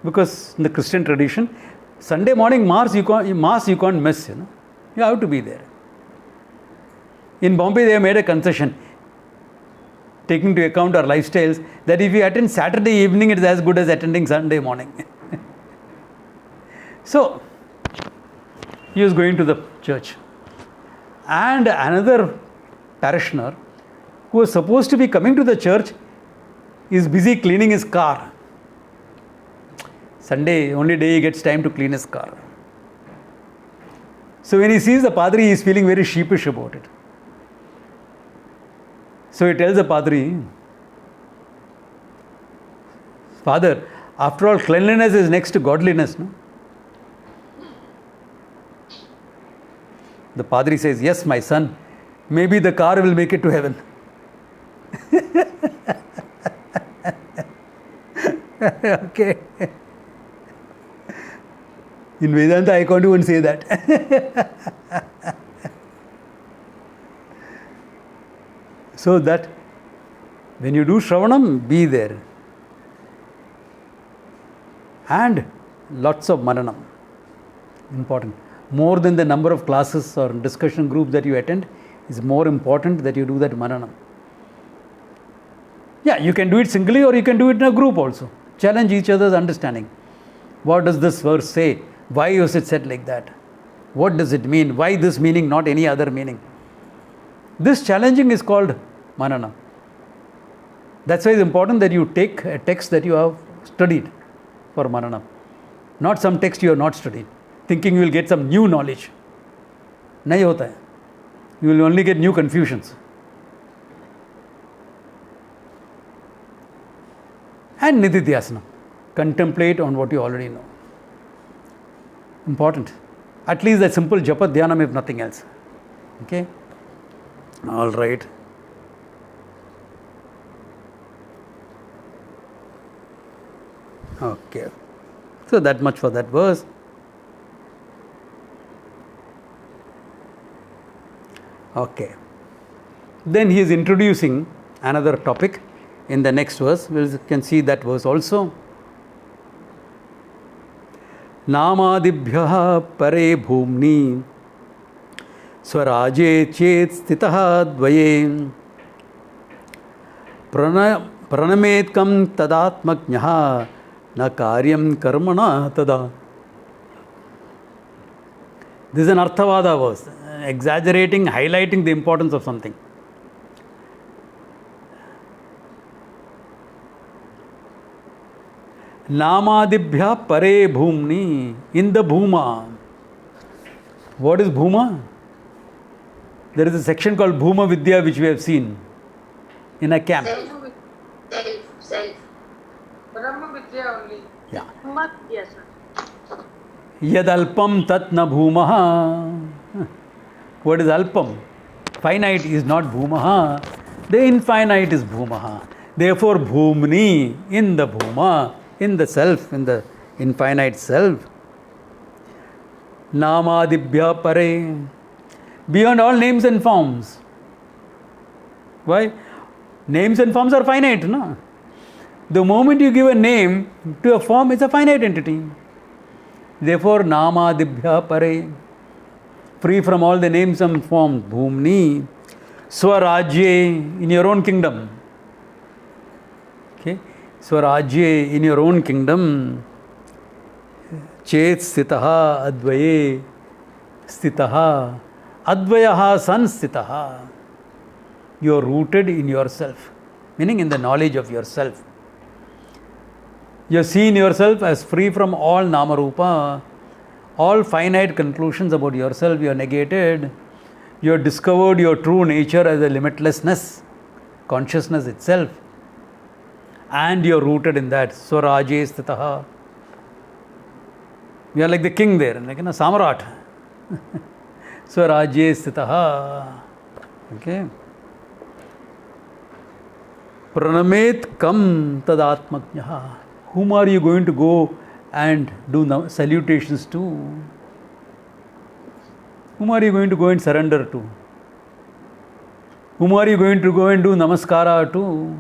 Because in the Christian tradition, Sunday morning mass you can't miss, You have to be there. In Bombay, they have made a concession, taking into account our lifestyles, that if you attend Saturday evening, it is as good as attending Sunday morning. So, he was going to the church. And another parishioner, who was supposed to be coming to the church, is busy cleaning his car. Sunday, only day he gets time to clean his car. So when he sees the Padri, he is feeling very sheepish about it. So he tells the Padri, Father, after all, cleanliness is next to godliness, no? The Padri says, yes, my son, maybe the car will make it to heaven. Okay. In Vedanta, I can't even say that. So that when you do Shravanam, be there. And lots of Mananam. Important. More than the number of classes or discussion groups that you attend, is more important that you do that Mananam. Yeah, you can do it singly or you can do it in a group also. Challenge each other's understanding. What does this verse say? Why was it said like that? What does it mean? Why this meaning, not any other meaning? This challenging is called Manana. That's why it's important that you take a text that you have studied for Manana. Not some text you have not studied, thinking you will get some new knowledge. Nahi hota hai. You will only get new confusions. And Nididhyasana. Contemplate on what you already know. Important. At least a simple japa dhyanam, if nothing else. Okay? All right. Okay. So that much for that verse. Okay. Then he is introducing another topic in the next verse. We can see that verse also. Namadibhyaha pare bhumni स्वराजे चेत स्थितः द्वये प्रणमेत्कं तदात्मज्ञः न कार्यं कर्मणा तदा. This is an Arthavada verse, exaggerating, highlighting the importance of something. Namadibhya pare bhumni, in the bhuma. What is bhuma? There is a section called Bhuma Vidya which we have seen in a camp. Self. Brahma Vidya only. Yeah. Yes, sir. Yad alpam tat na bhumaha. What is alpam? Finite is not bhumaha. The infinite is bhumaha. Therefore, bhumni, in the bhuma, in the self, in the infinite self. Namadibhya pare. Beyond all names and forms. Why? Names and forms are finite, no? The moment you give a name to a form, it's a finite entity. Therefore, nama dibhya pare, free from all the names and forms. Bhumni, swarajye, in your own kingdom. Okay, swarajye, in your own kingdom. Chet stitaha advaye stitaha, advayaha san stitaha. You are rooted in yourself, meaning in the knowledge of yourself. You have seen yourself as free from all nama rupa, all finite conclusions about yourself you are negated. You have discovered your true nature as a limitlessness, consciousness itself, and you are rooted in that. Swaraje stitaha. You are like the king there, like Samrat. Swaraje stitaha. Okay. Pranamet kam tadatmajnaha. Whom are you going to go and do salutations to? Whom are you going to go and surrender to? Whom are you going to go and do namaskara to?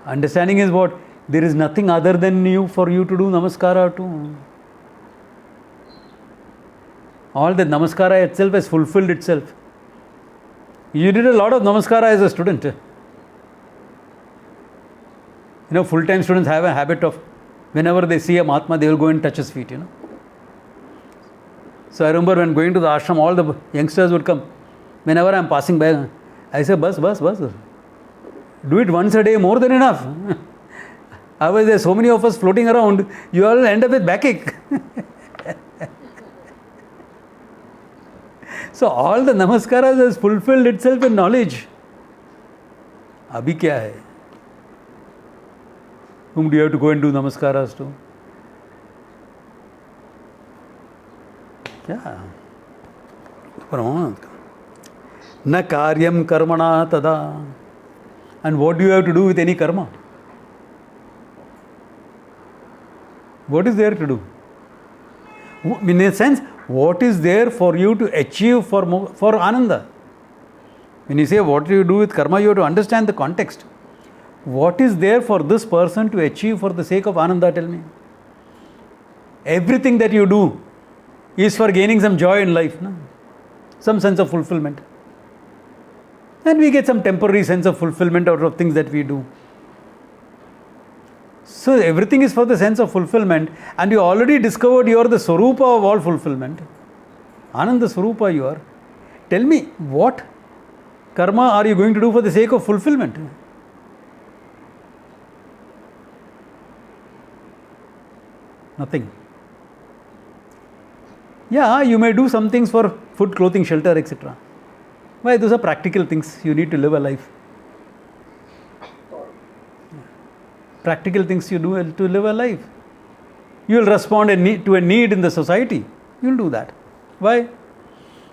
Understanding is what? There is nothing other than you for you to do namaskara to. All the namaskara itself has fulfilled itself. You did a lot of namaskara as a student. You know, full-time students have a habit of, whenever they see a Mahatma, they will go and touch his feet, So I remember when going to the ashram, all the youngsters would come. Whenever I am passing by, I say, bus. Do it once a day, more than enough. Otherwise, there are so many of us floating around, you all end up with backache. So all the namaskaras has fulfilled itself in knowledge. Abhi kya hai? Whom do you have to go and do namaskaras to? Yeah. Na karyam karmana tada. And what do you have to do with any karma? What is there to do? In a sense, what is there for you to achieve for Ananda? When you say what do you do with karma, you have to understand the context. What is there for this person to achieve for the sake of Ananda, tell me? Everything that you do is for gaining some joy in life, no? Some sense of fulfillment. And we get some temporary sense of fulfillment out of things that we do. So everything is for the sense of fulfillment, and you already discovered you are the Swarupa of all fulfillment. Ananda Swarupa you are. Tell me, what karma are you going to do for the sake of fulfillment? Nothing. Yeah, you may do some things for food, clothing, shelter, etc. Why? Those are practical things. You need to live a life. Practical things you do to live a life. You will respond to a need in the society. You will do that. Why?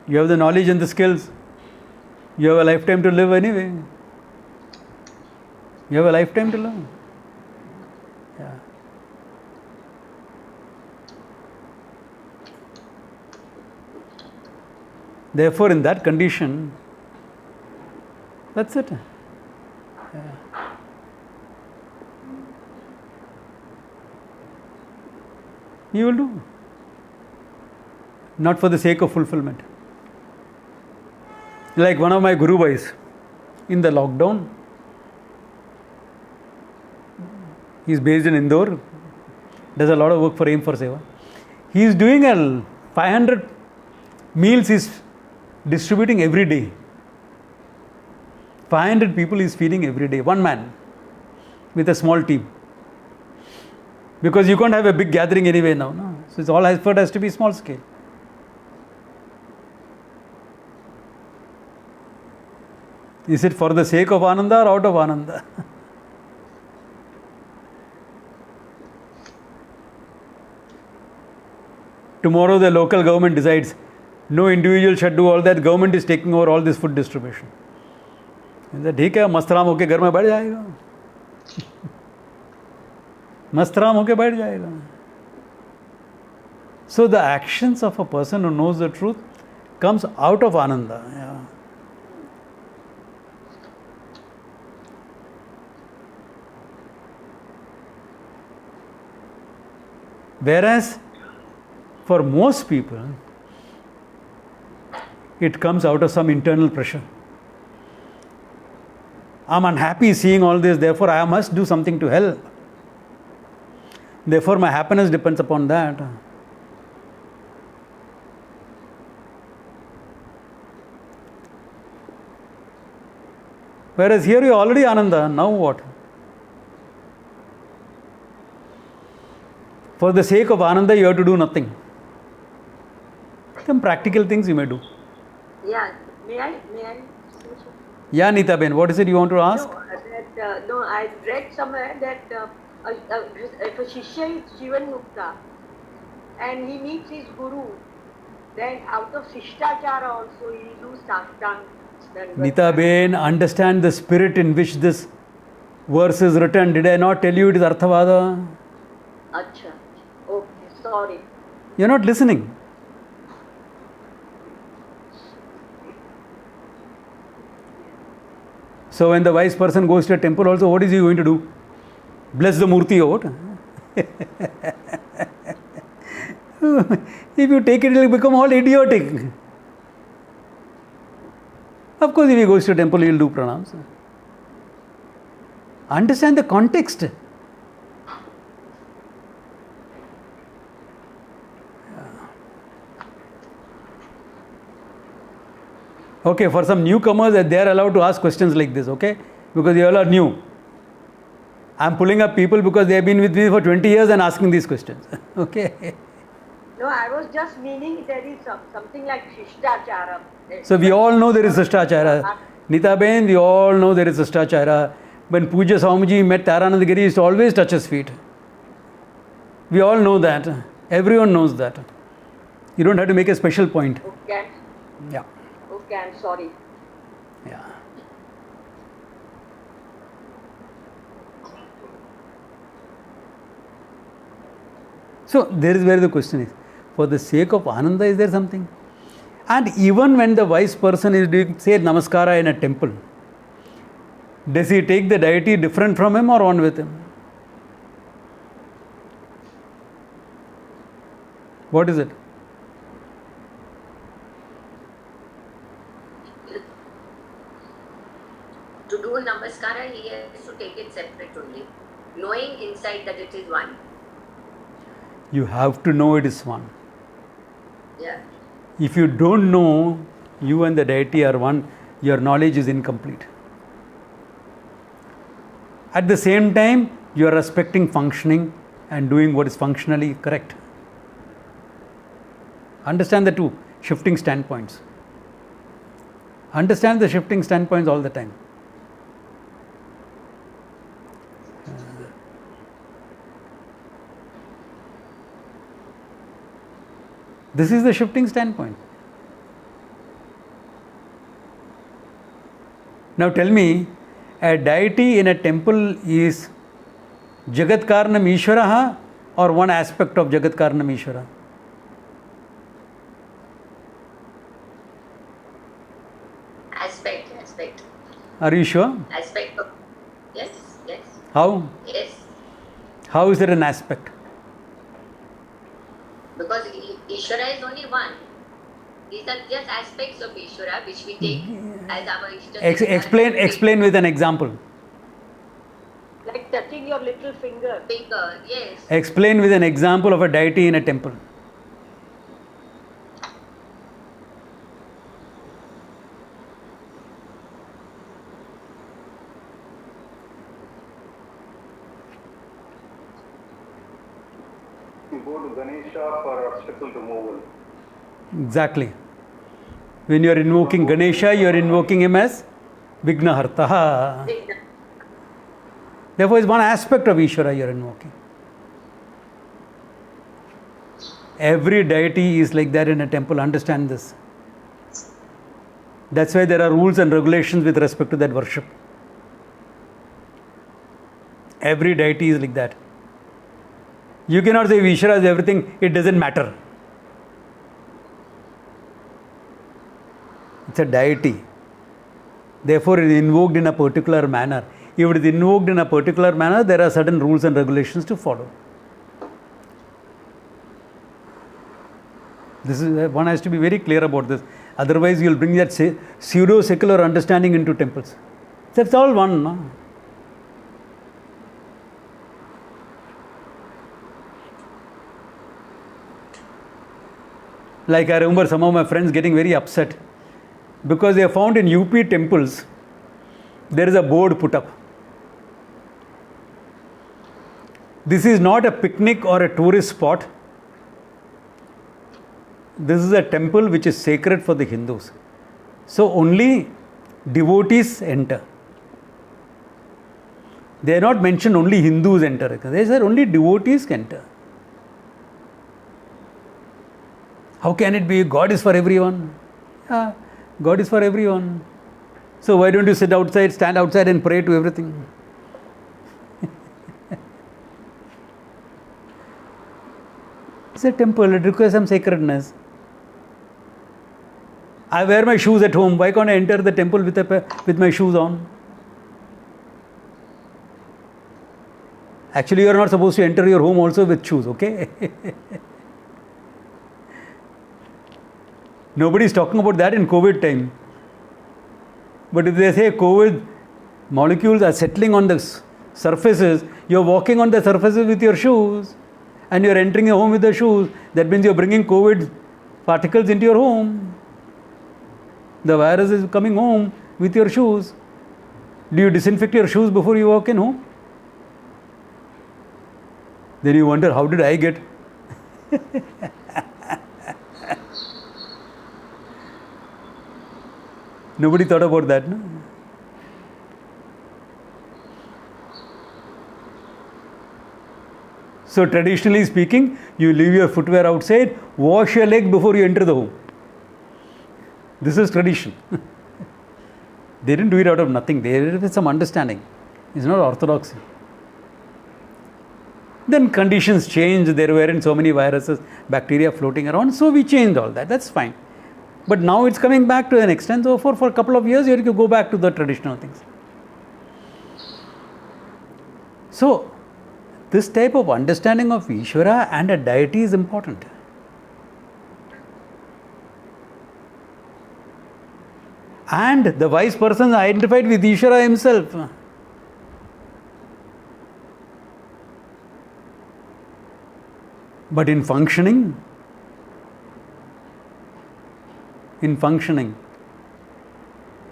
You have the knowledge and the skills. You have a lifetime to live anyway. You have a lifetime to live. Yeah. Therefore, in that condition, that's it. Yeah. You will do. Not for the sake of fulfillment. Like one of my Guru Bhais, in the lockdown, he is based in Indore, does a lot of work for Aim for Seva. He is doing 500 meals he is distributing every day. 500 people he is feeding every day, one man, with a small team. Because you can't have a big gathering anyway now. No? So it's all effort has to be small scale. Is it for the sake of Ananda or out of Ananda? Tomorrow the local government decides no individual should do all that. Government is taking over all this food distribution. ठीक है, मस्तराम होके घर में बैठ जाएगा. मस्तराम होके बैठ जाएगा. So the actions of a person who knows the truth comes out of Ananda. Yeah. Whereas for most people, it comes out of some internal pressure. I'm unhappy seeing all this, therefore I must do something to help. Therefore my happiness depends upon that. Whereas here you're already Ananda, now what? For the sake of Ananda, you have to do nothing. Some practical things you may do. Yeah, may I? Yeah, Nita Ben, what is it you want to ask? No, I read somewhere that if a Shishya is Jivan Mukta and he meets his Guru, then out of Shishtachara also he will do Saftang. Nita Ben, understand the spirit in which this verse is written. Did I not tell you it is Arthavada? Acha. Okay, sorry. You're not listening. So when the wise person goes to a temple also, what is he going to do? Bless the Murti or what? If you take it, it will become all idiotic. Of course, if he goes to a temple, he will do pranams. Understand the context. Okay, for some newcomers, they are allowed to ask questions like this, okay? Because you all are new. I am pulling up people because they have been with me for 20 years and asking these questions, okay? No, I was just meaning there is something like Shishtachara. So we all know there is Shishtachara. Nita Ben, we all know there is Shishtachara. When Puja Swamiji met Tarananda Giri, he used to always touch his feet. We all know that. Everyone knows that. You don't have to make a special point. Okay. Yeah. Okay, I'm sorry. Yeah. So there is where the question is. For the sake of Ananda, is there something? And even when the wise person is doing, say, Namaskara in a temple, does he take the deity different from him or one with him? What is it? To do Namaskara, he has to take it separate only, knowing inside that it is one. You have to know it is one. Yeah. If you don't know you and the deity are one, your knowledge is incomplete. At the same time, you are respecting functioning and doing what is functionally correct. Understand the two shifting standpoints. Understand the shifting standpoints all the time. This is the shifting standpoint. Now tell me, a deity in a temple is Jagat Karanam Ishvaraha or one aspect of Jagat Karanam Ishvara? Aspect. Are you sure? Aspect of, yes. How? Yes. How is it an aspect? Because Ishvara is only one. These are just aspects of Ishvara which we take as our Ishta. Explain with an example. Like touching your little finger. Finger, yes. Explain with an example of a deity in a temple. You go to Ganesha for obstacle removal. Exactly. When you are invoking Ganesha, you are invoking him as Vignahartaha. Therefore, it's one aspect of Ishvara you are invoking. Every deity is like that in a temple. Understand this. That's why there are rules and regulations with respect to that worship. Every deity is like that. You cannot say Ishvara is everything, it doesn't matter. It's a deity. Therefore, it is invoked in a particular manner. If it is invoked in a particular manner, there are certain rules and regulations to follow. This is one has to be very clear about this. Otherwise, you will bring that pseudo secular understanding into temples. That's all one. No? Like I remember some of my friends getting very upset because they have found in UP temples there is a board put up. This is not a picnic or a tourist spot. This is a temple which is sacred for the Hindus. So only devotees enter. They are not mentioned only Hindus enter. They said only devotees can enter. How can it be? God is for everyone. Yeah, God is for everyone. So why don't you sit outside, stand outside and pray to everything? It's a temple. It requires some sacredness. I wear my shoes at home. Why can't I enter the temple with my shoes on? Actually, you are not supposed to enter your home also with shoes, okay? Nobody is talking about that in COVID time. But if they say COVID molecules are settling on the surfaces, you are walking on the surfaces with your shoes and you are entering your home with the shoes. That means you are bringing COVID particles into your home. The virus is coming home with your shoes. Do you disinfect your shoes before you walk in home? Then you wonder, how did I get? Nobody thought about that, no? So traditionally speaking, you leave your footwear outside, wash your leg before you enter the home. This is tradition. They didn't do it out of nothing. They did it with some understanding. It's not orthodoxy. Then conditions changed. There weren't so many viruses, bacteria floating around. So we changed all that. That's fine. But now it's coming back to an extent. So for a couple of years, you have to go back to the traditional things. So this type of understanding of Ishvara and a deity is important. And the wise person identified with Ishvara himself. But in functioning,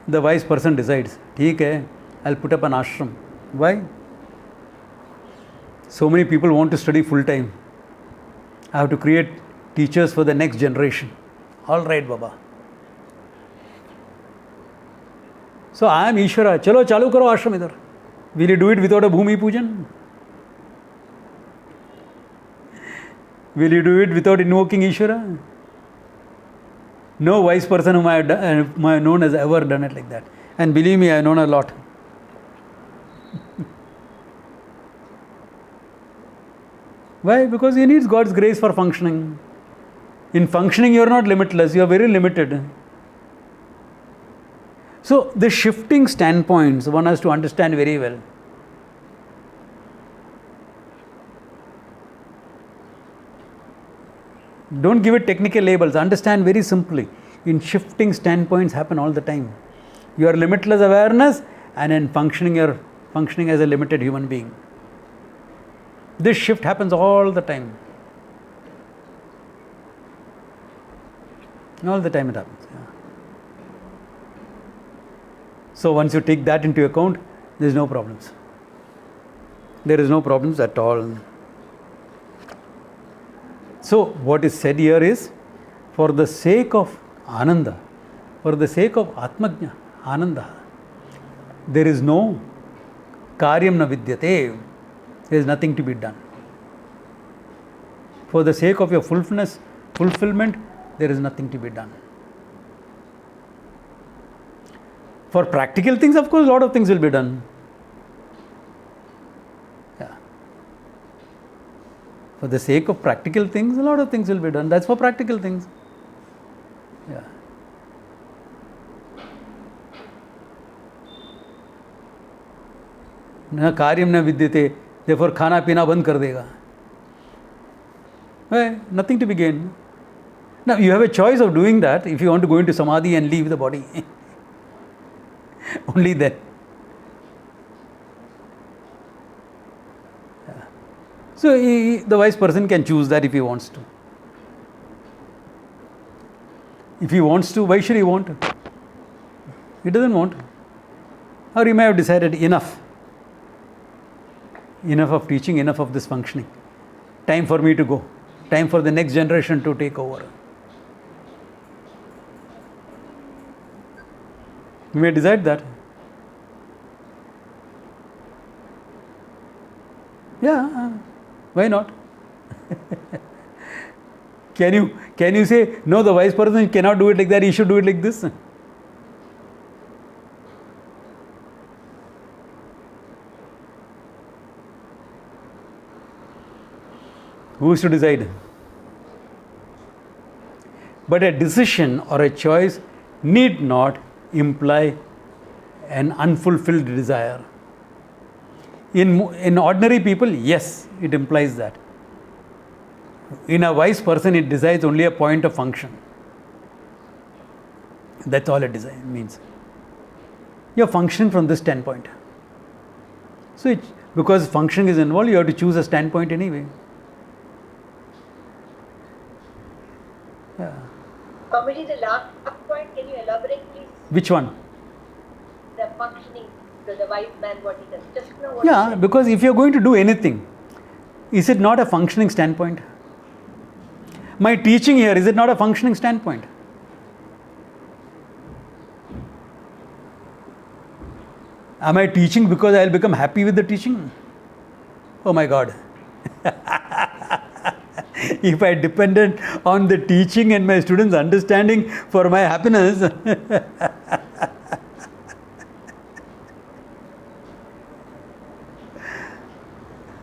the wise person decides, ठीक है, I'll put up an ashram. Why? So many people want to study full time. I have to create teachers for the next generation. All right, Baba. So I am Ishvara. Chalo, chalu karo ashram idhar. Will you do it without a Bhumi Pujan? Will you do it without invoking Ishvara? No wise person whom I have known has ever done it like that. And believe me, I have known a lot. Why? Because he needs God's grace for functioning. In functioning, you are not limitless, you are very limited. So, the shifting standpoints one has to understand very well. Don't give it technical labels, understand very simply. In shifting standpoints happen all the time. Your limitless awareness and in functioning, you're functioning as a limited human being. This shift happens all the time. All the time it happens. Yeah. So once you take that into account, there is no problems. There is no problems at all. So what is said here is, for the sake of Ananda, for the sake of Atmajna, Ananda, there is no karyam na vidyate. There is nothing to be done. For the sake of your fulfillment, there is nothing to be done. For practical things, of course, a lot of things will be done. Yeah. For the sake of practical things, a lot of things will be done. That's for practical things. Yeah. न कार्यम न विद्यते, therefore खाना पीना बंद कर देगा. Nothing to be gained. Now you have a choice of doing that if you want to go into samadhi and leave the body. Only then. So the wise person can choose that if he wants to. If he wants to, why should he want to? He doesn't want to. Or he may have decided enough. Enough of teaching, enough of this functioning. Time for me to go. Time for the next generation to take over. You may decide that. Yeah, why not? Can you say, no, the wise person cannot do it like that, he should do it like this? Who is to decide? But a decision or a choice need not imply an unfulfilled desire. In ordinary people, yes, it implies that. In a wise person, it decides only a point of function. That's all it means. You're functioning from this standpoint. So, because function is involved, you have to choose a standpoint anyway. Yeah. Swamiji, the last point, can you elaborate, please? Which one? The functioning, the wise man, what he does. Just know what he Yeah, said. because if you're going to do anything, is it not a functioning standpoint? My teaching here, is it not a functioning standpoint? Am I teaching because I will become happy with the teaching? Oh my God. If I depended on the teaching and my students' understanding for my happiness,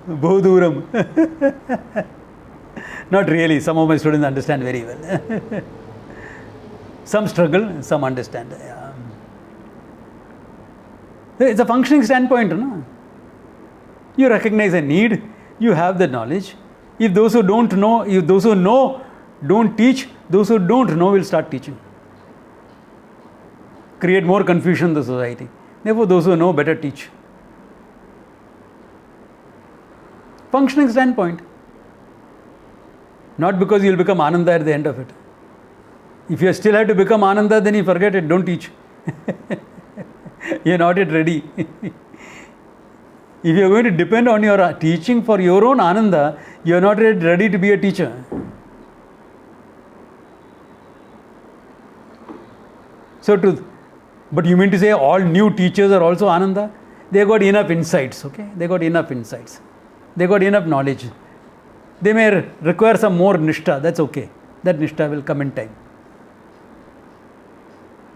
Bohuduram. Not really. Some of my students understand very well. Some struggle, some understand. It's a functioning standpoint. No? You recognize a need, you have the knowledge. If those who don't know, if those who know don't teach, those who don't know will start teaching. Create more confusion in the society. Therefore, those who know better teach. Functioning standpoint. Not because you will become Ananda at the end of it. If you still have to become Ananda, then you forget it, don't teach. You are not yet ready. If you are going to depend on your teaching for your own Ananda, you are not yet ready to be a teacher. But you mean to say all new teachers are also Ananda? They got enough insights, okay? They got enough insights. They got enough knowledge. They may require some more nishtha, that's okay. That nishtha will come in time.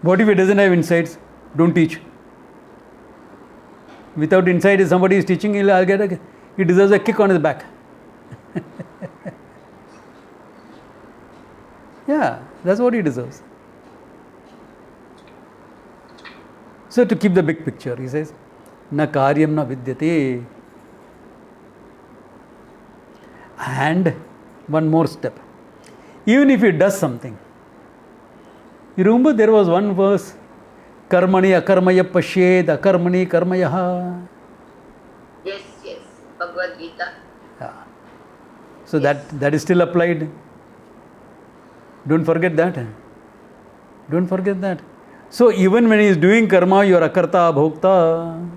What if he doesn't have insights? Don't teach. Without insight, if somebody is teaching, he deserves a kick on his back. Yeah, that's what he deserves. So to keep the big picture, he says, na karyam na vidyate. And one more step. Even if he does something. You remember there was one verse, Karmani akarmaya pashed akarmani karmayaha. Yes, Bhagavad Gita. Yeah. So that is still applied. Don't forget that. Don't forget that. So even when he is doing karma, you are akarta bhokta.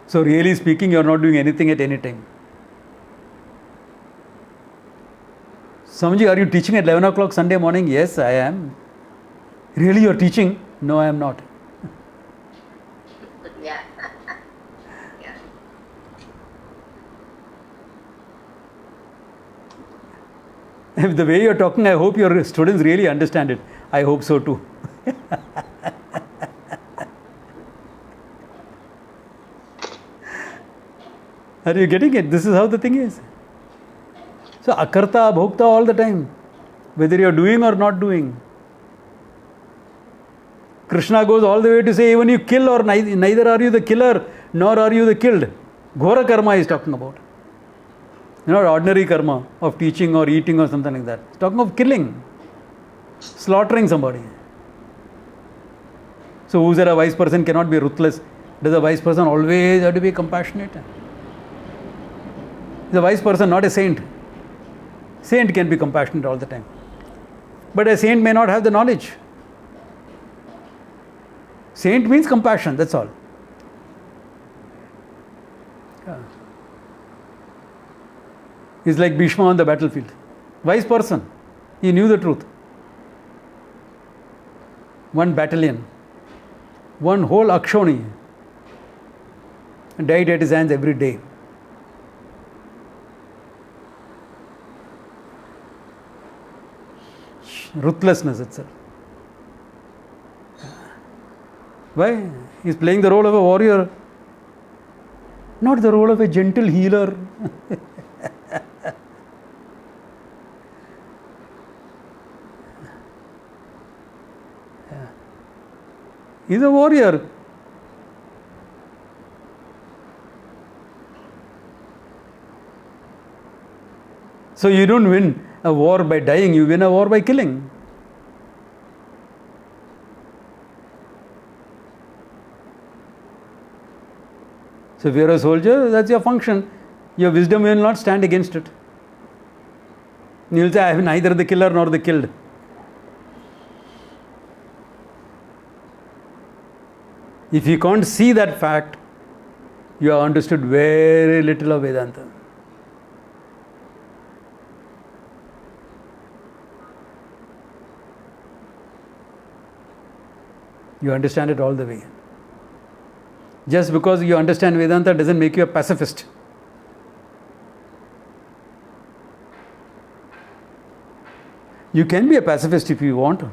So really speaking, you are not doing anything at any time. Swamiji, are you teaching at 11 o'clock Sunday morning? Yes, I am. Really, you are teaching? No, I am not. Yeah. Yeah. The way you are talking, I hope your students really understand it. I hope so too. Are you getting it? This is how the thing is. So, akarta, bhokta all the time, whether you are doing or not doing. Krishna goes all the way to say even you kill or neither are you the killer nor are you the killed. Ghora karma is talking about. Not ordinary karma of teaching or eating or something like that. It's talking of killing, slaughtering somebody. So who said a wise person cannot be ruthless? Does a wise person always have to be compassionate? He's a wise person, not a saint. Saint can be compassionate all the time. But a saint may not have the knowledge. Saint means compassion, that's all. Yeah. He's like Bhishma on the battlefield. Wise person. He knew the truth. One battalion, one whole Akshoni died at his hands every day. Ruthlessness itself. Why? He's playing the role of a warrior, not the role of a gentle healer. He's a warrior. So you don't win a war by dying, you win a war by killing. So if you're a soldier, that's your function. Your wisdom will not stand against it. You'll say, I am neither the killer nor the killed. If you can't see that fact, you have understood very little of Vedanta. You understand it all the way. Just because you understand Vedanta doesn't make you a pacifist. You can be a pacifist if you want,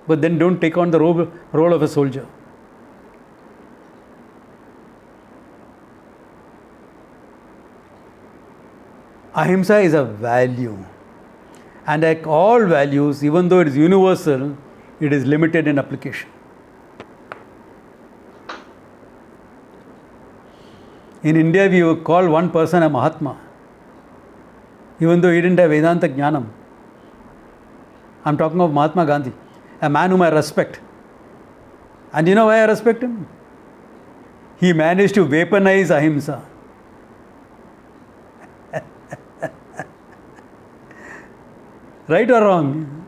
but then don't take on the role of a soldier. Ahimsa is a value, and like all values, even though it is universal, it is limited in application. In India, we would call one person a Mahatma, even though he didn't have Vedanta Jnanam. I'm talking of Mahatma Gandhi, a man whom I respect. And you know why I respect him? He managed to weaponize Ahimsa. Right or wrong?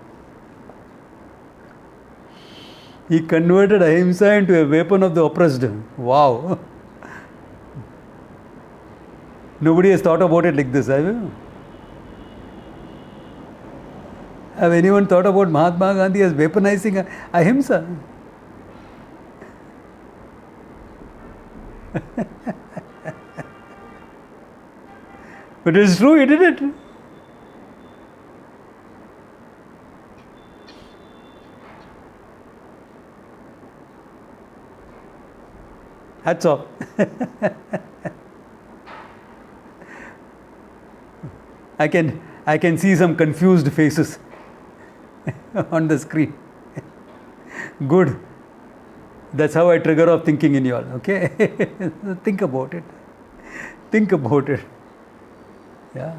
He converted Ahimsa into a weapon of the oppressed. Wow. Nobody has thought about it like this, have you? Have anyone thought about Mahatma Gandhi as weaponizing Ahimsa? But it's true, he did it. Hats off. I can see some confused faces on the screen. Good. That's how I trigger off thinking in you all. Okay? Think about it. Think about it. Yeah.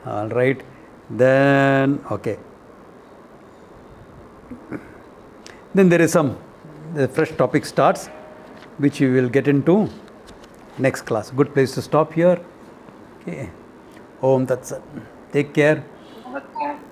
All right. Then, okay. Then there is the fresh topic starts, which we will get into next class. Good place to stop here. Okay. Om Tat Sat. Take care.